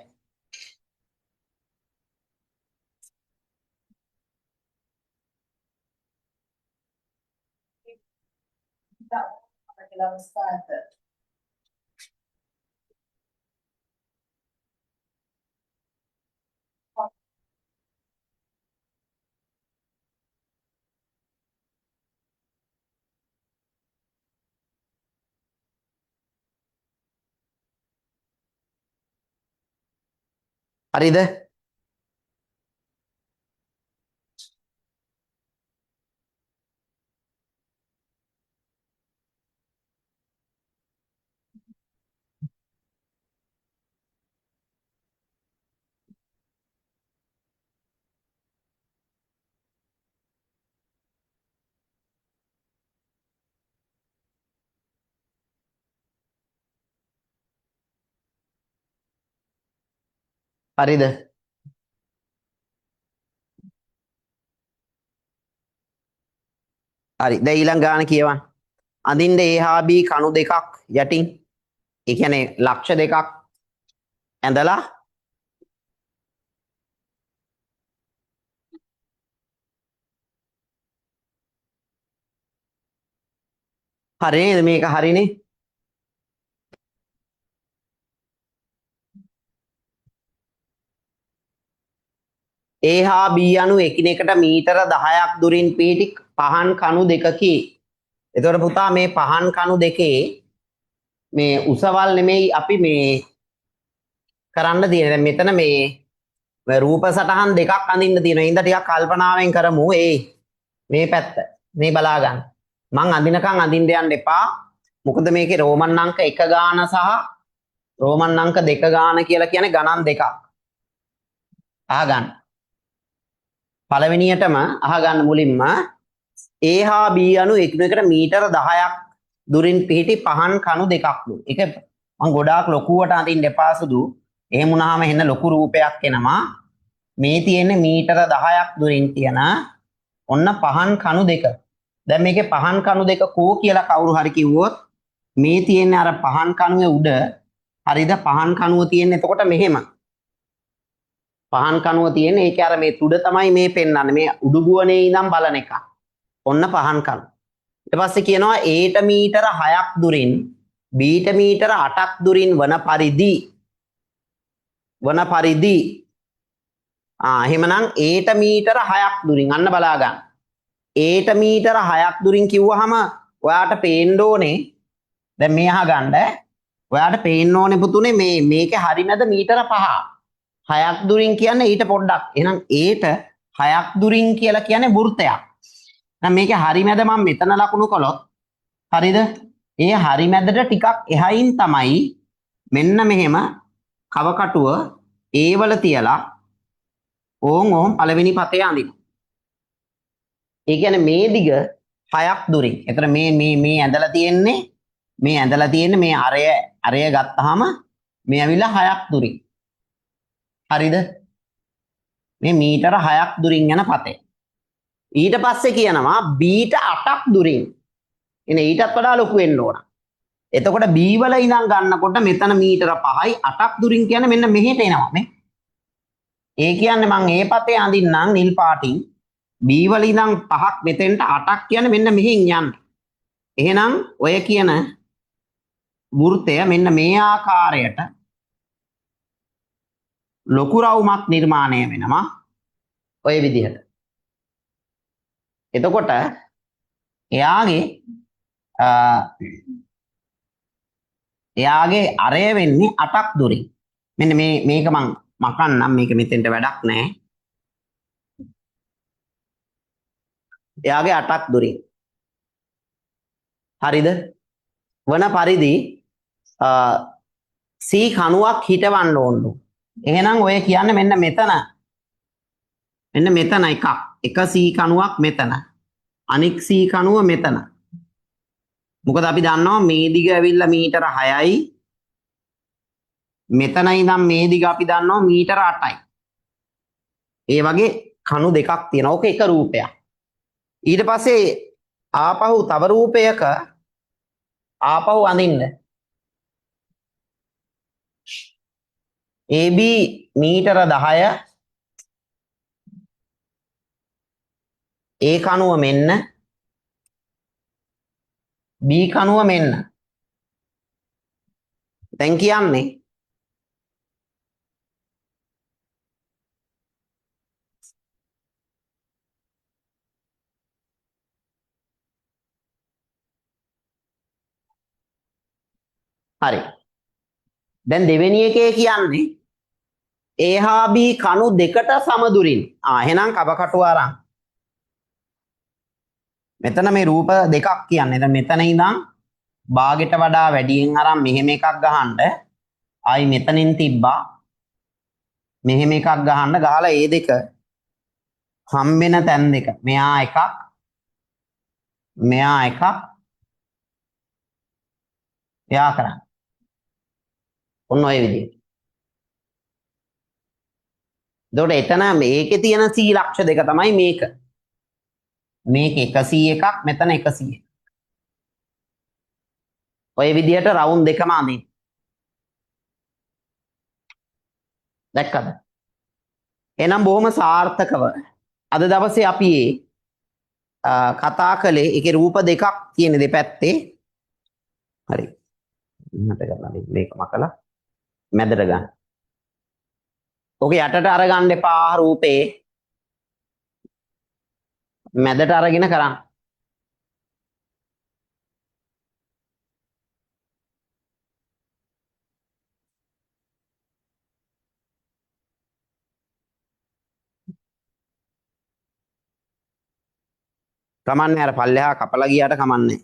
හරිද? හරිද? හරි. දැන් ඊළඟ ගාන කියවන්න. අඳින්න A හා B කණු දෙකක් යටින්. ඒ කියන්නේ ලක්ෂ දෙකක් ඇඳලා හරි නේද? මේක හරිනේ. A හා B අණු එකිනෙකට මීටර 10ක් දුරින් පිහිටි පහන් කණු දෙකකි. එතකොට පුතා මේ පහන් කණු දෙකේ මේ උසවල් නෙමෙයි අපි මේ කරන්න තියෙන්නේ. දැන් මෙතන මේ රූප සටහන් දෙකක් අඳින්න තියෙනවා. ඉතින් ටිකක් කල්පනාවෙන් කරමු. මේ පැත්ත. මේ බලා ගන්න. මං අඳිනකන් අඳින්න යන්න එපා. මොකද මේකේ රෝමන් අංක 1 ගාන සහ රෝමන් අංක 2 ගාන කියලා කියන්නේ ගණන් දෙකක්. අහගන්න. පළවෙනියටම අහගන්න මුලින්ම A හා B අණු එකිනෙකට මීටර 10ක් දුරින් පිහිටි පහන් කණු දෙකක්ලු. ඒක මං ගොඩාක් ලොකුවට අඳින්න එපා සුදු. එහෙම වුණාම එන්න ලොකු රූපයක් එනවා. මේ තියෙන්නේ මීටර 10ක් දුරින් තියෙන ඔන්න පහන් කණු දෙක. දැන් මේකේ පහන් කණු දෙක කෝ කියලා කවුරු හරි කිව්වොත් මේ තියෙන්නේ අර පහන් කණුවේ උඩ. හරිද? පහන් කණුව තියෙන්නේ එතකොට මෙහෙම. පහන් කණුව තියෙන්නේ ඒකේ අර මේ තුඩ තමයි මේ පෙන්වන්නේ. මේ උඩුගුවනේ ඉඳන් බලන එක. ඔන්න පහන් කණුව. ඊට පස්සේ කියනවා Aට මීටර 6ක් දුරින් Bට මීටර 8ක් දුරින් වන පරිදි එහෙමනම් Aට මීටර 6ක් දුරින් අන්න බලා ගන්න. Aට මීටර 6ක් දුරින් කිව්වහම ඔයාට පේන්න ඕනේ දැන් මේ අහගන්න. ඔයාට පේන්න ඕනේ පුතුනේ මේකේ හරියනද මීටර 5. 6ක් දුරින් කියන්නේ ඊට පොඩ්ඩක්. එහෙනම් Aට 6ක් දුරින් කියලා කියන්නේ වෘත්තයක්. දැන් මේකේ හරියනද මම මෙතන ලකුණු කළොත් හරිද? ඒ හරියනදට ටිකක් එහයින් තමයි මෙන්න මෙහෙම කවකටුව A වල තියලා ඕම් පළවෙනි පතේ අඳින්න. ඒ කියන්නේ මේ දිග 6ක් දුරින්. එතන මේ ඇඳලා තියෙන්නේ මේ අරය ගත්තාම මේ ඇවිල්ලා 6ක් දුරින්. හරිද? මේ මීටර 6ක් දුරින් යන පතේ. ඊට පස්සේ කියනවා Bට 8ක් දුරින්. එනේ ඊටත් වඩා ලොකු වෙන්න ඕන. එතකොට B වල ඉඳන් ගන්නකොට මෙතන මීටර 5යි 8ක් දුරින් කියන්නේ මෙන්න මෙහෙට එනවා මේ. ඒ කියන්නේ මම මේ පතේ අඳින්නම් නිල් පාටින්. B වල ඉඳන් 5ක් මෙතෙන්ට 8ක් කියන්නේ මෙන්න මෙහෙන් යන්න. එහෙනම් ඔය කියන වෘත්තය මෙන්න මේ ආකාරයට ලොකු රවුමක් නිර්මාණය වෙනවා. ඔය විදිහට. එතකොට එයාගේ අරය වෙන්නේ 8ක් දුරින්. මෙන්න මේක මං මකන්නම්. මේක මෙතෙන්ට වැඩක් නැහැ. එයාගේ 8ක් දුරින්. හරිද? වන පරිදි C කණුවක් හිටවන්න ඕනලු. එහෙනම් ඔය කියන්නේ මෙන්න මෙතන එකක්. එක C කණුවක් මෙතන. අනික් C කණුව මෙතන. මොකද අපි දන්නවා මේ දිග ඇවිල්ලා මීටර 6යි. මෙතන ඉඳන් මේ දිග අපි දන්නවා මීටර 8යි. ඒ වගේ කණු දෙකක් තියෙනවා. ඕක එක රූපයක්. ඊට පස්සේ ආපහු තව රූපයක ආපහු අඳින්න. AB මීටර 10 A කණුව මෙන්න B කණුව මෙන්න. දැන් කියන්නේ හරි. දැන් දෙවෙනි එකේ කියන්නේ A හා B කණු දෙකට සමදුරින්. එහෙනම් කබකටුව අරන්. මෙතන මේ රූප දෙකක් කියන්නේ. දැන් මෙතන ඉඳන් භාගයට වඩා වැඩියෙන් අරන් මෙහෙම එකක් ගහන්න. ආයි මෙතනින් තිබ්බා. මෙහෙම එකක් ගහන්න. ගහලා ඒ දෙක හම්බෙන තැන් දෙක. මෙයා එකක්. මෙයා එකක්. එයා කරන්න. ඔන්න ඔය විදිහට. එතකොට එතන මේකේ තියෙන C ලක්ෂ දෙක තමයි මේක. මේක 101ක් මෙතන 100. ඔය විදිහට රවුන්ඩ් දෙකම අඳින්න. දැක්කද? එහෙනම් බොහොම සාර්ථකව අද දවසේ අපි කතා කළේ ඒකේ රූප දෙකක් තියෙන දෙපැත්තේ. හරි. මට ගන්න මේක මකලා මැදට ගන්න. ඔක යටට අරගන්න එපා රූපේ. මැදට අරගෙන කරන්න. කමන්නේ අර පල්ලෙහා කපලා ගියාට කමන්නේ.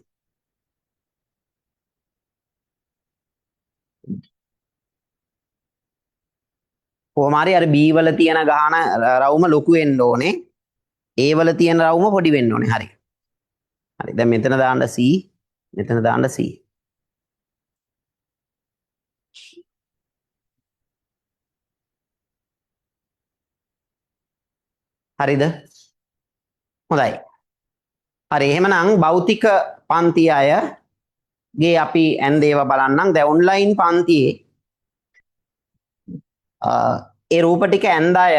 කොහොම හරි අර B වල තියෙන ගාන රවුම ලොකු වෙන්න ඕනේ. A වල තියෙන රවුම පොඩි වෙන්න ඕනේ. හරි. හරි. දැන් මෙතන දාන්න C, මෙතන දාන්න C. හරිද? හොඳයි. හරි එහෙමනම් භෞතික පන්ති අයගේ අපි ඇන්දේව බලන්නම්. දැන් ඔන්ලයින් පන්තියේ ඒ රූප ටික ඇන්ද අය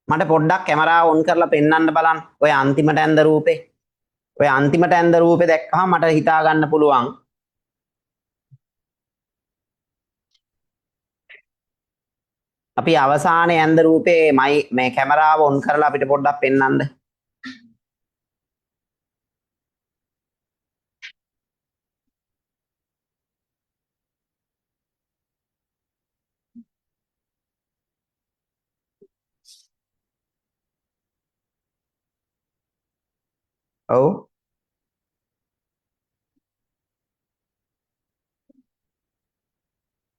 මට පොඩ්ඩක් කැමරාව ඔන් කරලා පෙන්වන්න බලන්න. ඔය අන්තිමට ඇන්ද රූපේ. ඔය අන්තිමට ඇන්ද රූපේ දැක්කහම මට හිතා ගන්න පුළුවන් අපි අවසානයේ ඇන්ද රූපේ මේ කැමරාව ඔන් කරලා අපිට පොඩ්ඩක් පෙන්වන්න. ඔව්.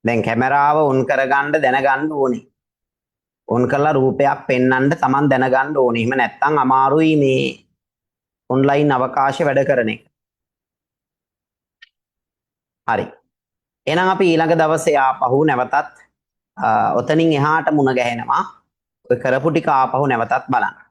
දැන් කැමරාව ඔන් කරගන්න දැනගන්න ඕනේ. ඔන් කරලා රූපයක් පෙන්වන්න Taman දැනගන්න ඕනේ. එහෙම නැත්නම් අමාරුයි මේ ඔන්ලයින් අවකාශය වැඩ කරන එක. හරි. එහෙනම් අපි ඊළඟ දවසේ ආපහු නැවතත් ඔතනින් එහාට මුණ ගැහෙනවා. ඔය කරපු ටික ආපහු නැවතත් බලන්න.